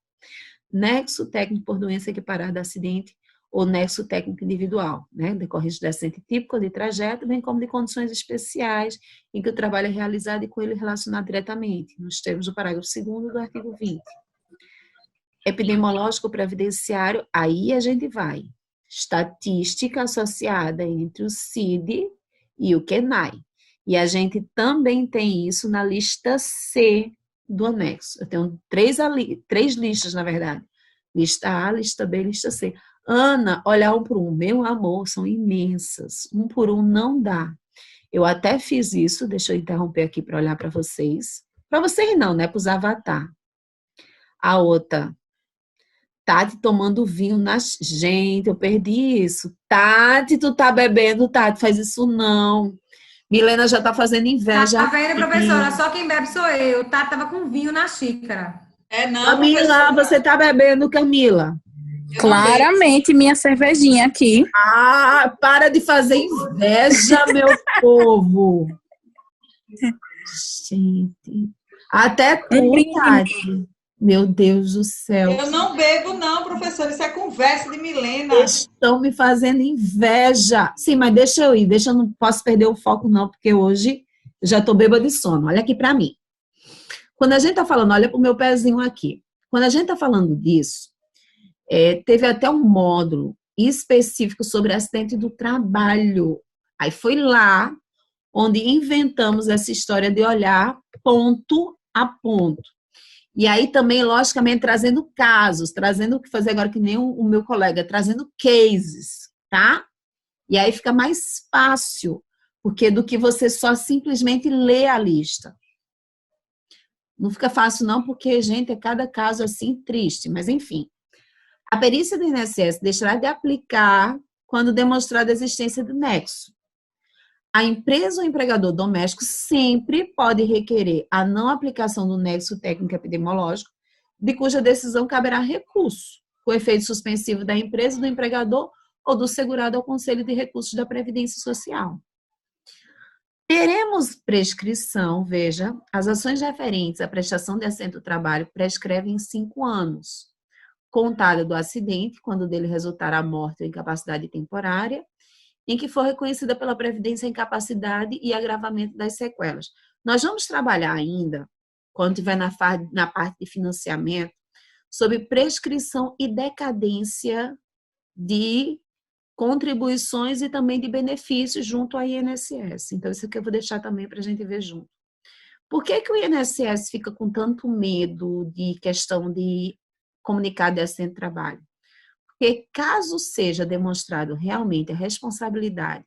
Nexo técnico por doença equiparada a acidente ou nexo técnico individual, né? Decorrente de acidente típico de trajeto, bem como de condições especiais em que o trabalho é realizado e com ele relacionado diretamente, nos termos do parágrafo 2º do artigo 20. Epidemiológico previdenciário, aí a gente vai. Estatística associada entre o CID e o KENAI. E a gente também tem isso na lista C do anexo. Eu tenho três listas, na verdade. Lista A, lista B, lista C. Ana, olha um por um. Meu amor, são imensas. Um por um não dá. Eu até fiz isso, deixa eu interromper aqui para olhar para vocês. Para vocês não, né? Para os avatar. A outra. Tati tomando vinho nas... Gente, eu perdi isso. Tati, tu tá bebendo, Tati, faz isso não. Milena já tá fazendo inveja. Tá vendo, professora? Só quem bebe sou eu. Tá, tava com vinho na xícara. Não, Camila, você tá bebendo, Camila? Claramente, minha cervejinha aqui. Ah, para de fazer inveja, meu povo. Gente. Até tu, Tati. Meu Deus do céu. Eu não bebo, não, professor. Isso é conversa de Milena. Estão me fazendo inveja. Sim, mas deixa eu ir. Deixa eu não posso perder o foco, não, porque hoje eu já tô bêbada de sono. Olha aqui para mim. Quando a gente tá falando, olha pro meu pezinho aqui. Quando a gente tá falando disso, teve até um módulo específico sobre acidente do trabalho. Aí foi lá onde inventamos essa história de olhar ponto a ponto. E aí também, logicamente, trazendo casos, trazendo o que fazer agora que nem o meu colega, trazendo cases, tá? E aí fica mais fácil, porque do que você só simplesmente ler a lista. Não fica fácil não, porque, gente, é cada caso assim triste, mas enfim. A perícia do INSS deixará de aplicar quando demonstrada a existência do nexo. A empresa ou empregador doméstico sempre pode requerer a não aplicação do nexo técnico epidemiológico, de cuja decisão caberá recurso, com efeito suspensivo da empresa, do empregador ou do segurado ao Conselho de Recursos da Previdência Social. Teremos prescrição, veja, as ações referentes à prestação de assento do trabalho prescrevem em 5 anos, contada do acidente, quando dele resultar a morte ou incapacidade temporária, em que for reconhecida pela Previdência a incapacidade e agravamento das sequelas. Nós vamos trabalhar ainda, quando estiver na parte de financiamento, sobre prescrição e decadência de contribuições e também de benefícios junto ao INSS. Então, isso aqui eu vou deixar também para a gente ver junto. Por que o INSS fica com tanto medo de questão de comunicar de acidente de trabalho? Porque caso seja demonstrado realmente a responsabilidade,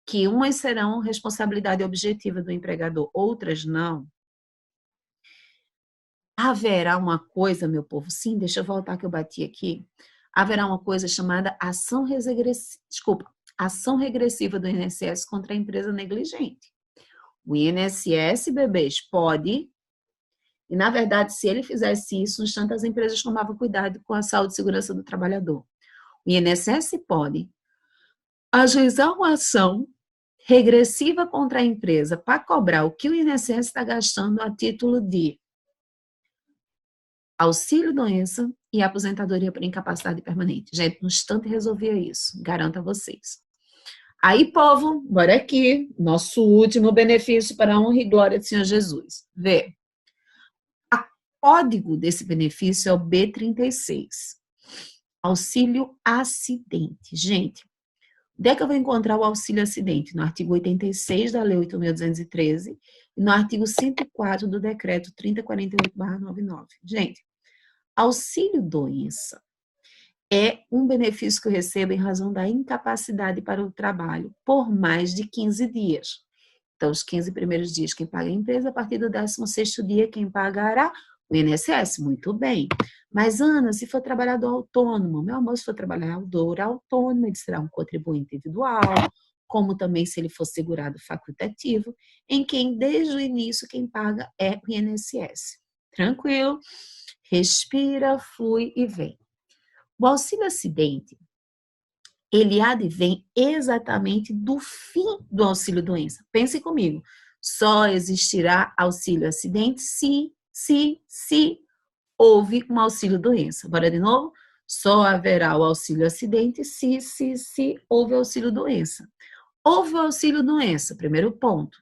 que umas serão responsabilidade objetiva do empregador, outras não, haverá uma coisa, meu povo, sim, deixa eu voltar que eu bati aqui, haverá uma coisa chamada ação regressiva do INSS contra a empresa negligente. O INSS, bebês, pode, e na verdade, se ele fizesse isso, no instante as empresas tomavam cuidado com a saúde e segurança do trabalhador. O INSS pode ajuizar uma ação regressiva contra a empresa para cobrar o que o INSS está gastando a título de auxílio-doença e aposentadoria por incapacidade permanente. Gente, no instante resolvia isso, garanto a vocês. Aí, povo, bora aqui, nosso último benefício para a honra e glória do Senhor Jesus. Vê, o código desse benefício é o B36. Auxílio acidente. Gente, onde é que eu vou encontrar o auxílio acidente? No artigo 86 da Lei 8.213 e no artigo 104 do Decreto 3048/99. Gente, auxílio doença é um benefício que eu recebo em razão da incapacidade para o trabalho por mais de 15 dias. Então, os 15 primeiros dias quem paga a empresa, a partir do 16º dia quem pagará o INSS. Muito bem. Mas, Ana, se for trabalhador autônomo, meu amor, se for trabalhador autônomo, ele será um contribuinte individual, como também se ele for segurado facultativo, em quem, desde o início, quem paga é o INSS. Tranquilo? Respira, flui e vem. O auxílio acidente, ele advém exatamente do fim do auxílio doença. Pense comigo, só existirá auxílio acidente se houve um auxílio doença. Bora de novo? Só haverá o auxílio acidente se houve auxílio doença. Houve o auxílio doença, primeiro ponto.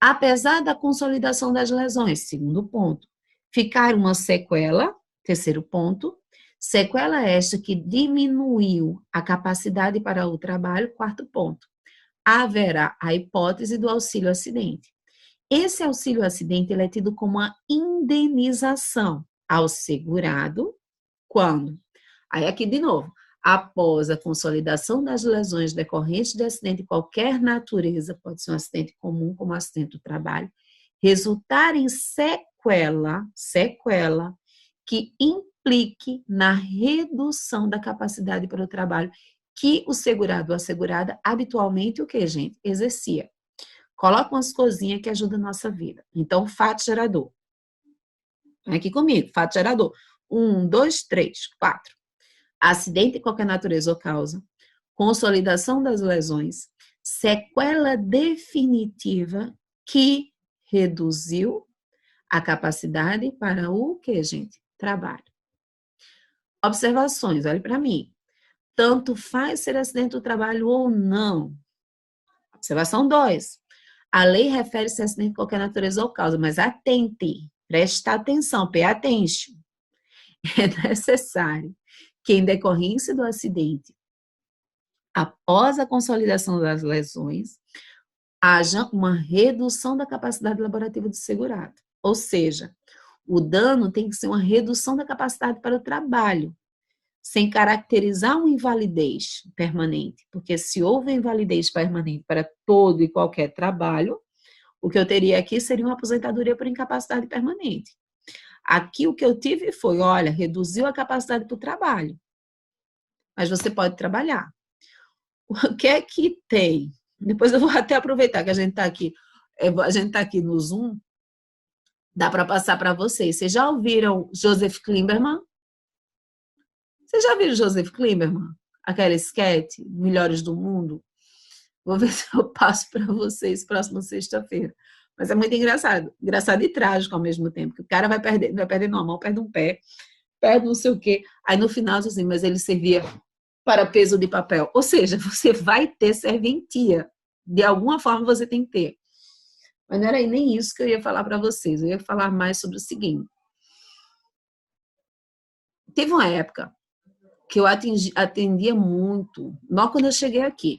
Apesar da consolidação das lesões, segundo ponto. Ficar uma sequela, terceiro ponto. Sequela esta que diminuiu a capacidade para o trabalho, quarto ponto. haverá a hipótese do auxílio-acidente. Esse auxílio-acidente ele é tido como uma indenização ao segurado quando? Aí aqui de novo, após a consolidação das lesões decorrentes de acidente de qualquer natureza, pode ser um acidente comum como um acidente do trabalho, resultar em sequela que implique na redução da capacidade para o trabalho que o segurado ou a segurada habitualmente o que, gente? Exercia. Coloca umas coisinhas que ajudam a nossa vida. Então, fato gerador. Vem aqui comigo, fato gerador. 1, 2, 3, 4. Acidente de qualquer natureza ou causa, consolidação das lesões, sequela definitiva que reduziu a capacidade para o que, gente? Trabalho. Observações, olhe para mim. Tanto faz ser acidente do trabalho ou não. Observação 2. A lei refere-se a acidente de qualquer natureza ou causa, mas atente, preste atenção, pay attention. É necessário que, em decorrência do acidente, após a consolidação das lesões, haja uma redução da capacidade laborativa do segurado. Ou seja, o dano tem que ser uma redução da capacidade para o trabalho, sem caracterizar uma invalidez permanente, porque se houve invalidez permanente para todo e qualquer trabalho, o que eu teria aqui seria uma aposentadoria por incapacidade permanente. Aqui o que eu tive foi, olha, reduziu a capacidade para o trabalho, mas você pode trabalhar. O que é que tem? Depois eu vou até aproveitar que a gente está aqui no Zoom, dá para passar para vocês. Vocês já ouviram Joseph Klimberman? Vocês já viram Joseph Klimberman? Aquela sketch, Melhores do Mundo? Vou ver se eu passo para vocês próxima sexta-feira. Mas é muito engraçado. Engraçado e trágico ao mesmo tempo. Que o cara vai perder, não vai perder uma mão, perde um pé, perde não sei o quê. Aí no final, assim, mas ele servia para peso de papel. Ou seja, você vai ter serventia. De alguma forma você tem que ter. Mas não era nem isso que eu ia falar para vocês. Eu ia falar mais sobre o seguinte. Teve uma época que eu atendia muito, logo quando eu cheguei aqui.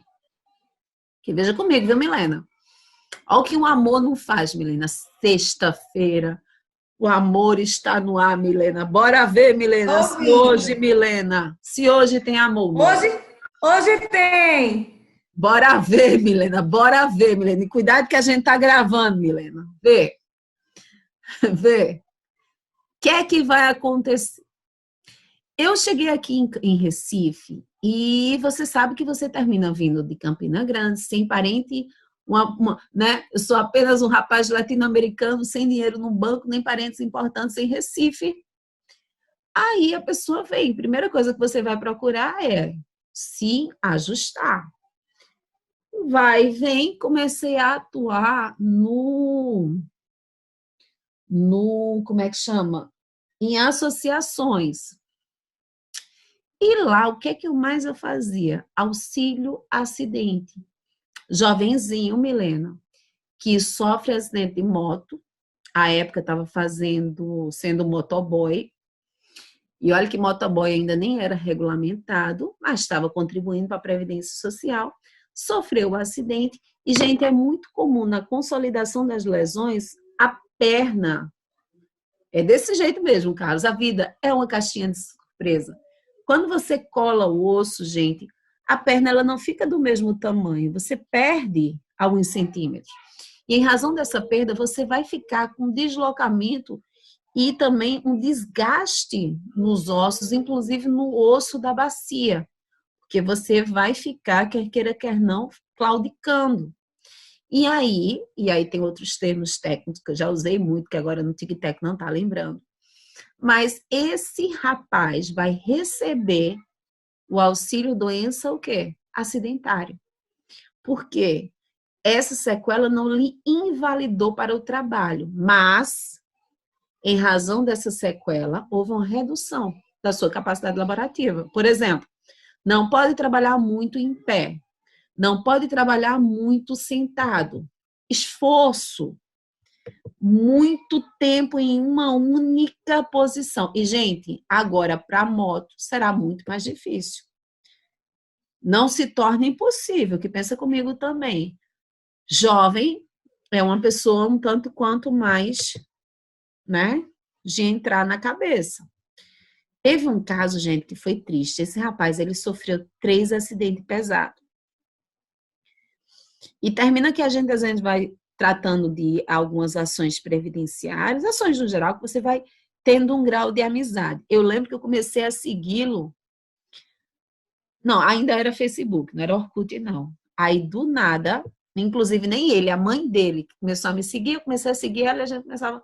Que veja comigo, viu, Milena? Olha o que o amor não faz, Milena. Sexta-feira, o amor está no ar, Milena. Bora ver, Milena, se hoje tem amor. Hoje tem. Bora ver, Milena, bora ver, Milena. E cuidado que a gente tá gravando, Milena. Vê. O que é que vai acontecer? Eu cheguei aqui em Recife e você sabe que você termina vindo de Campina Grande, sem parente, né? Eu sou apenas um rapaz latino-americano, sem dinheiro no banco, nem parentes importantes em Recife. Aí a pessoa vem, primeira coisa que você vai procurar é se ajustar. Vem, comecei a atuar como é que chama? Em associações. E lá, o que é que mais eu fazia? Auxílio acidente. Jovenzinho, Milena, que sofre acidente de moto, à época estava sendo motoboy, e olha que motoboy ainda nem era regulamentado, mas estava contribuindo para a Previdência Social, sofreu o acidente, e, gente, é muito comum na consolidação das lesões, a perna, é desse jeito mesmo, Carlos, a vida é uma caixinha de surpresa. Quando você cola o osso, gente, a perna ela não fica do mesmo tamanho, você perde alguns centímetros. E em razão dessa perda, você vai ficar com deslocamento e também um desgaste nos ossos, inclusive no osso da bacia, porque você vai ficar, quer queira, quer não, claudicando. E aí tem outros termos técnicos que eu já usei muito, que agora no Tic-Tac não está lembrando. Mas esse rapaz vai receber o auxílio doença o quê? Acidentário. Por quê? Essa sequela não lhe invalidou para o trabalho, mas, em razão dessa sequela, houve uma redução da sua capacidade laborativa. Por exemplo, não pode trabalhar muito em pé, não pode trabalhar muito sentado. Esforço, muito tempo em uma única posição. E, gente, agora para a moto será muito mais difícil. não se torna impossível, que pensa comigo também. Jovem é uma pessoa um tanto quanto mais, né, de entrar na cabeça. Teve um caso, gente, que foi triste. Esse rapaz, ele sofreu 3 acidentes pesados. E termina que a gente, às vezes, vai tratando de algumas ações previdenciárias, ações no geral, que você vai tendo um grau de amizade. Eu lembro que eu comecei a segui-lo. Não, ainda era Facebook, não era Orkut, não. Aí, do nada, inclusive nem ele, a mãe dele, que começou a me seguir, eu comecei a seguir ela e a gente começava...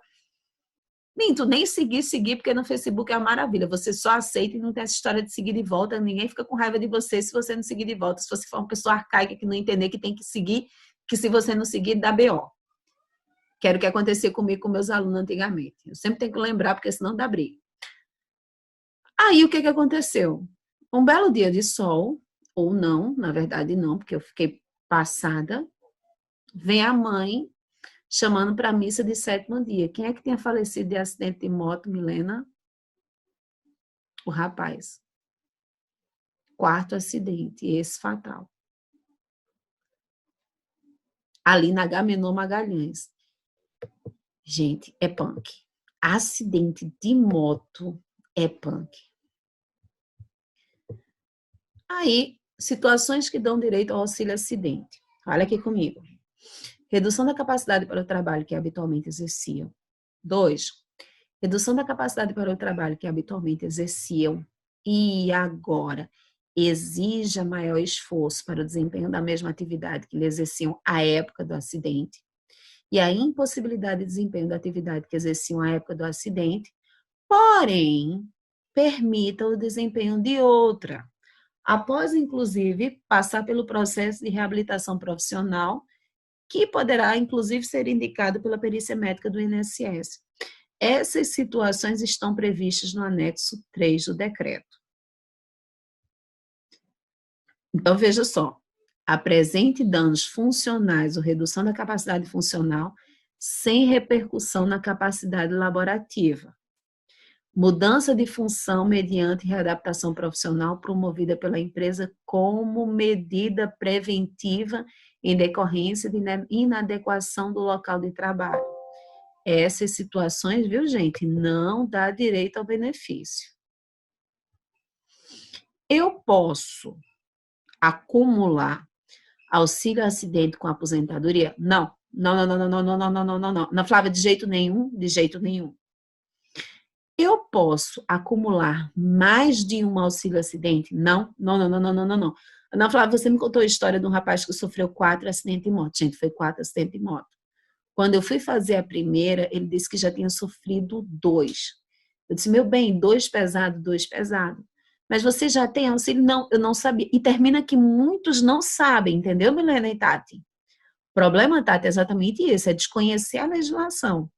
Minto, nem seguir, porque no Facebook é uma maravilha. Você só aceita e não tem essa história de seguir de volta. Ninguém fica com raiva de você se você não seguir de volta. Se você for uma pessoa arcaica que não entender que tem que seguir, que se você não seguir, dá BO. Que era o que acontecia comigo com meus alunos antigamente. Eu sempre tenho que lembrar, porque senão dá briga. Aí, o que aconteceu? Um belo dia de sol, ou não, na verdade não, porque eu fiquei passada, vem a mãe chamando para a missa de 7º dia. Quem é que tinha falecido de acidente de moto, Milena? O rapaz. 4º acidente, esse fatal. Ali na Agamenon Magalhães. Gente, é punk. Acidente de moto é punk. Aí, situações que dão direito ao auxílio acidente. Olha aqui comigo. Redução da capacidade para o trabalho que habitualmente exerciam. 2. Redução da capacidade para o trabalho que habitualmente exerciam e agora exija maior esforço para o desempenho da mesma atividade que lhe exerciam à época do acidente. E a impossibilidade de desempenho da atividade que exerciam à época do acidente, porém, permita o desempenho de outra, após, inclusive, passar pelo processo de reabilitação profissional, que poderá, inclusive, ser indicado pela perícia médica do INSS. Essas situações estão previstas no anexo 3 do decreto. Então, veja só, apresente danos funcionais ou redução da capacidade funcional sem repercussão na capacidade laborativa. Mudança de função mediante readaptação profissional promovida pela empresa como medida preventiva em decorrência de inadequação do local de trabalho. Essas situações, viu, gente, não dá direito ao benefício. Eu posso acumular auxílio acidente com aposentadoria? Não. Não, Flávia, de jeito nenhum, de jeito nenhum. Eu posso acumular mais de um auxílio acidente? Não. Ana Flávia, você me contou a história de um rapaz que sofreu 4 acidentes de moto. Gente, foi 4 acidentes de moto. Quando eu fui fazer a primeira, ele disse que já tinha sofrido 2. Eu disse, meu bem, 2 pesado. Mas você já tem auxílio? Não, eu não sabia. E termina que muitos não sabem, entendeu, Milena e Tati? O problema, Tati, é exatamente isso, é desconhecer a legislação.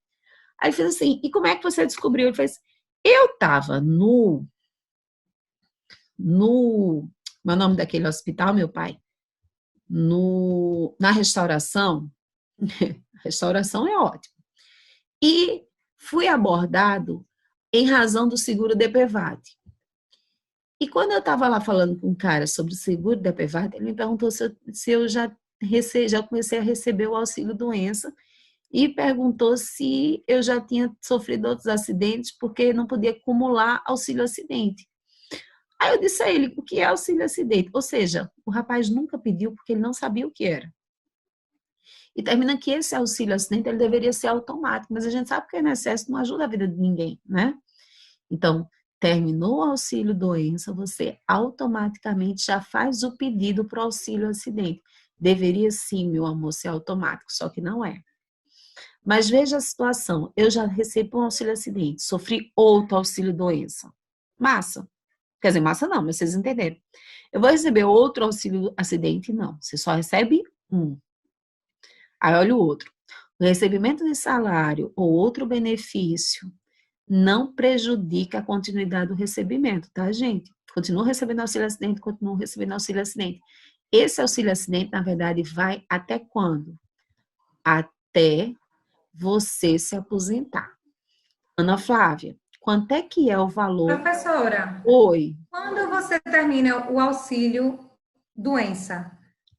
Aí ele fez assim, e como é que você descobriu? Ele fez, eu estava meu nome daquele hospital, meu pai, na restauração, restauração é ótimo, e fui abordado em razão do seguro DPVAT. E quando eu estava lá falando com um cara sobre o seguro DPVAT, ele me perguntou se eu já comecei a receber o auxílio doença e perguntou se eu já tinha sofrido outros acidentes porque não podia acumular auxílio acidente. Aí eu disse a ele, o que é auxílio acidente? Ou seja, o rapaz nunca pediu porque ele não sabia o que era. E termina que esse auxílio acidente ele deveria ser automático, mas a gente sabe que o INSS não ajuda a vida de ninguém, né? Então, terminou o auxílio doença, você automaticamente já faz o pedido para o auxílio acidente. Deveria sim, meu amor, ser automático, só que não é. Mas veja a situação, eu já recebi um auxílio acidente, sofri outro auxílio doença. Massa. Quer dizer, massa não, mas vocês entenderam. Eu vou receber outro auxílio acidente? Não, você só recebe um. Aí olha o outro. O recebimento de salário ou outro benefício não prejudica a continuidade do recebimento, tá, gente? Continua recebendo auxílio acidente, continua recebendo auxílio acidente. Esse auxílio acidente, na verdade, vai até quando? Até você se aposentar. Ana Flávia, quanto é que é o valor? Professora, Oi. quando você termina o auxílio doença.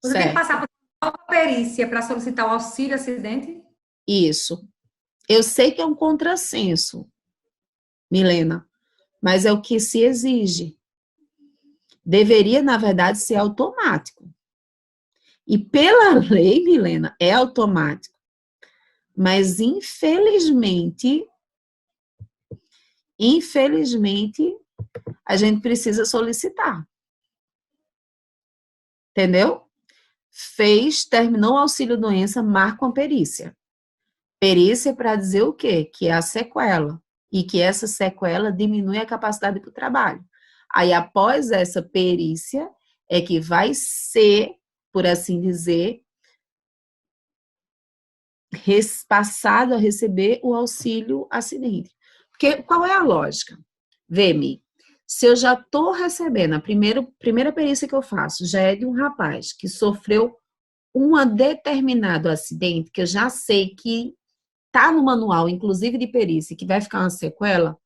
Você tem que Certo. passar por uma nova perícia para solicitar o auxílio acidente? Isso. Eu sei que é um contrassenso, Milena, mas é o que se exige. Deveria, na verdade, ser automático. E pela lei, Milena, é automático. Mas, infelizmente, a gente precisa solicitar. Entendeu? Terminou o auxílio-doença, marca uma perícia. Perícia para dizer o quê? Que é a sequela. E que essa sequela diminui a capacidade para o trabalho. Aí, após essa perícia, é que vai ser, por assim dizer, passado a receber o auxílio acidente. Porque qual é a lógica? Vê-me, se eu já estou recebendo, a primeira perícia que eu faço já é de um rapaz que sofreu um determinado acidente, que eu já sei que está no manual, inclusive de perícia, que vai ficar uma sequela,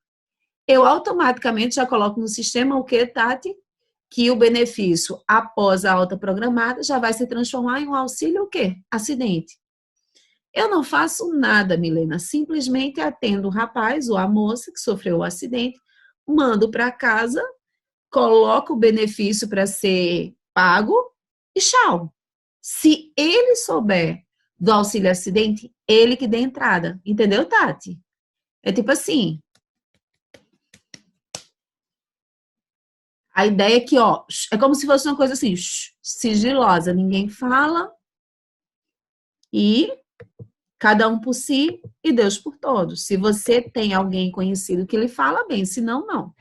eu automaticamente já coloco no sistema o que, Tati? Que o benefício após a alta programada já vai se transformar em um auxílio o quê? Acidente. Eu não faço nada, Milena, simplesmente atendo o rapaz ou a moça que sofreu o acidente, mando para casa, coloco o benefício para ser pago e tchau. Se ele souber do auxílio acidente, ele que dê entrada. Entendeu, Tati? É tipo assim. A ideia é que, ó, é como se fosse uma coisa assim, sigilosa, ninguém fala e cada um por si e Deus por todos. Se você tem alguém conhecido que lhe fala, bem, se não, não.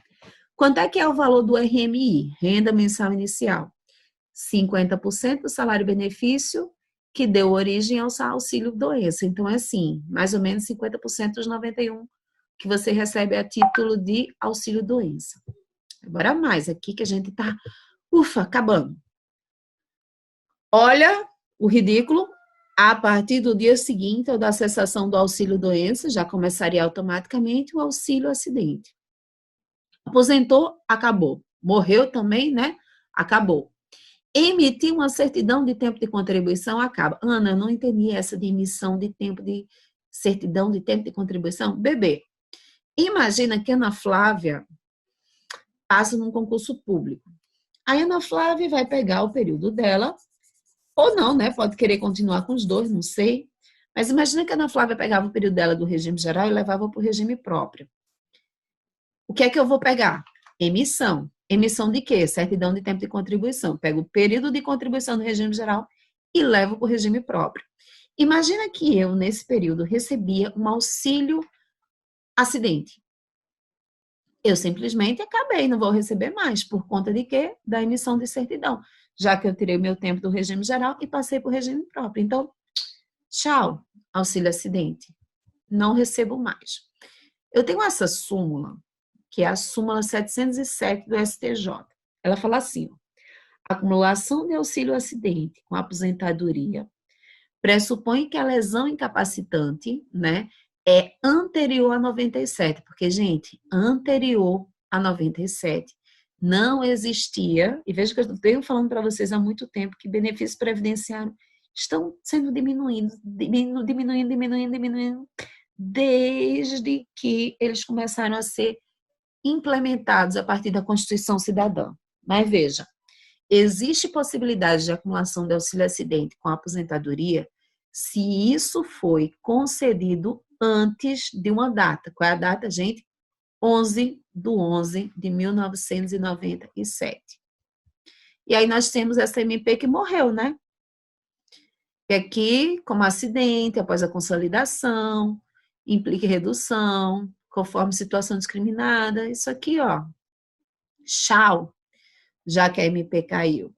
Quanto é que é o valor do RMI, renda mensal inicial? 50% do salário-benefício que deu origem ao auxílio-doença. Então, é assim, mais ou menos 50% dos 91 que você recebe a título de auxílio-doença. Agora mais aqui que a gente tá, acabando. Olha o ridículo. A partir do dia seguinte ou da cessação do auxílio-doença, já começaria automaticamente o auxílio-acidente. Aposentou, acabou. Morreu também, né? Acabou. Emitir uma certidão de tempo de contribuição, acaba. Ana, eu não entendi essa de emissão de tempo de certidão de tempo de contribuição. Bebê, imagina que a Ana Flávia passa num concurso público. A Ana Flávia vai pegar o período dela, ou não, né? Pode querer continuar com os dois, não sei. Mas imagina que a Ana Flávia pegava o período dela do regime geral e levava para o regime próprio. O que é que eu vou pegar? Emissão. Emissão de quê? Certidão de tempo de contribuição. Pego o período de contribuição do regime geral e levo para o regime próprio. Imagina que eu, nesse período, recebia um auxílio acidente. Eu simplesmente acabei, não vou receber mais. Por conta de quê? Da emissão de certidão. Já que eu tirei meu tempo do regime geral e passei para o regime próprio. Então, tchau, auxílio acidente. Não recebo mais. Eu tenho essa súmula, que é a súmula 707 do STJ. Ela fala assim, ó, acumulação de auxílio acidente com aposentadoria pressupõe que a lesão incapacitante, né, é anterior a 97, porque, gente, anterior a 97 não existia, e veja que eu venho falando para vocês há muito tempo que benefícios previdenciários estão sendo diminuindo, desde que eles começaram a ser implementados a partir da Constituição Cidadã. Mas veja, existe possibilidade de acumulação de auxílio acidente com aposentadoria se isso foi concedido antes de uma data. Qual é a data, gente? 11/11/1997. E aí nós temos essa MP que morreu, né? Que aqui, como acidente, após a consolidação, implica redução, conforme situação discriminada. Isso aqui, ó, tchau, já que a MP caiu.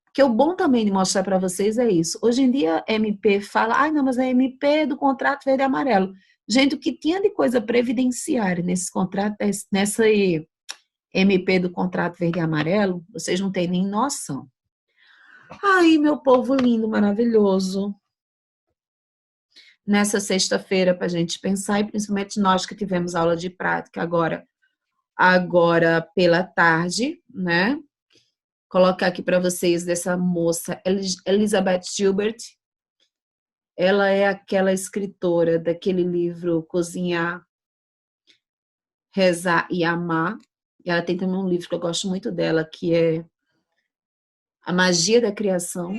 Porque o bom também de mostrar para vocês é isso. Hoje em dia, a MP fala, não, mas a MP do contrato verde e amarelo. Gente, o que tinha de coisa previdenciária nesse contrato, nessa MP do contrato verde e amarelo, vocês não têm nem noção. Ai, meu povo lindo, maravilhoso. Nessa sexta-feira, para a gente pensar, e principalmente nós que tivemos aula de prática agora pela tarde, né? colocar aqui para vocês dessa moça, Elizabeth Gilbert. Ela é aquela escritora daquele livro Cozinhar, Rezar e Amar. E ela tem também um livro que eu gosto muito dela, que é A Magia da Criação.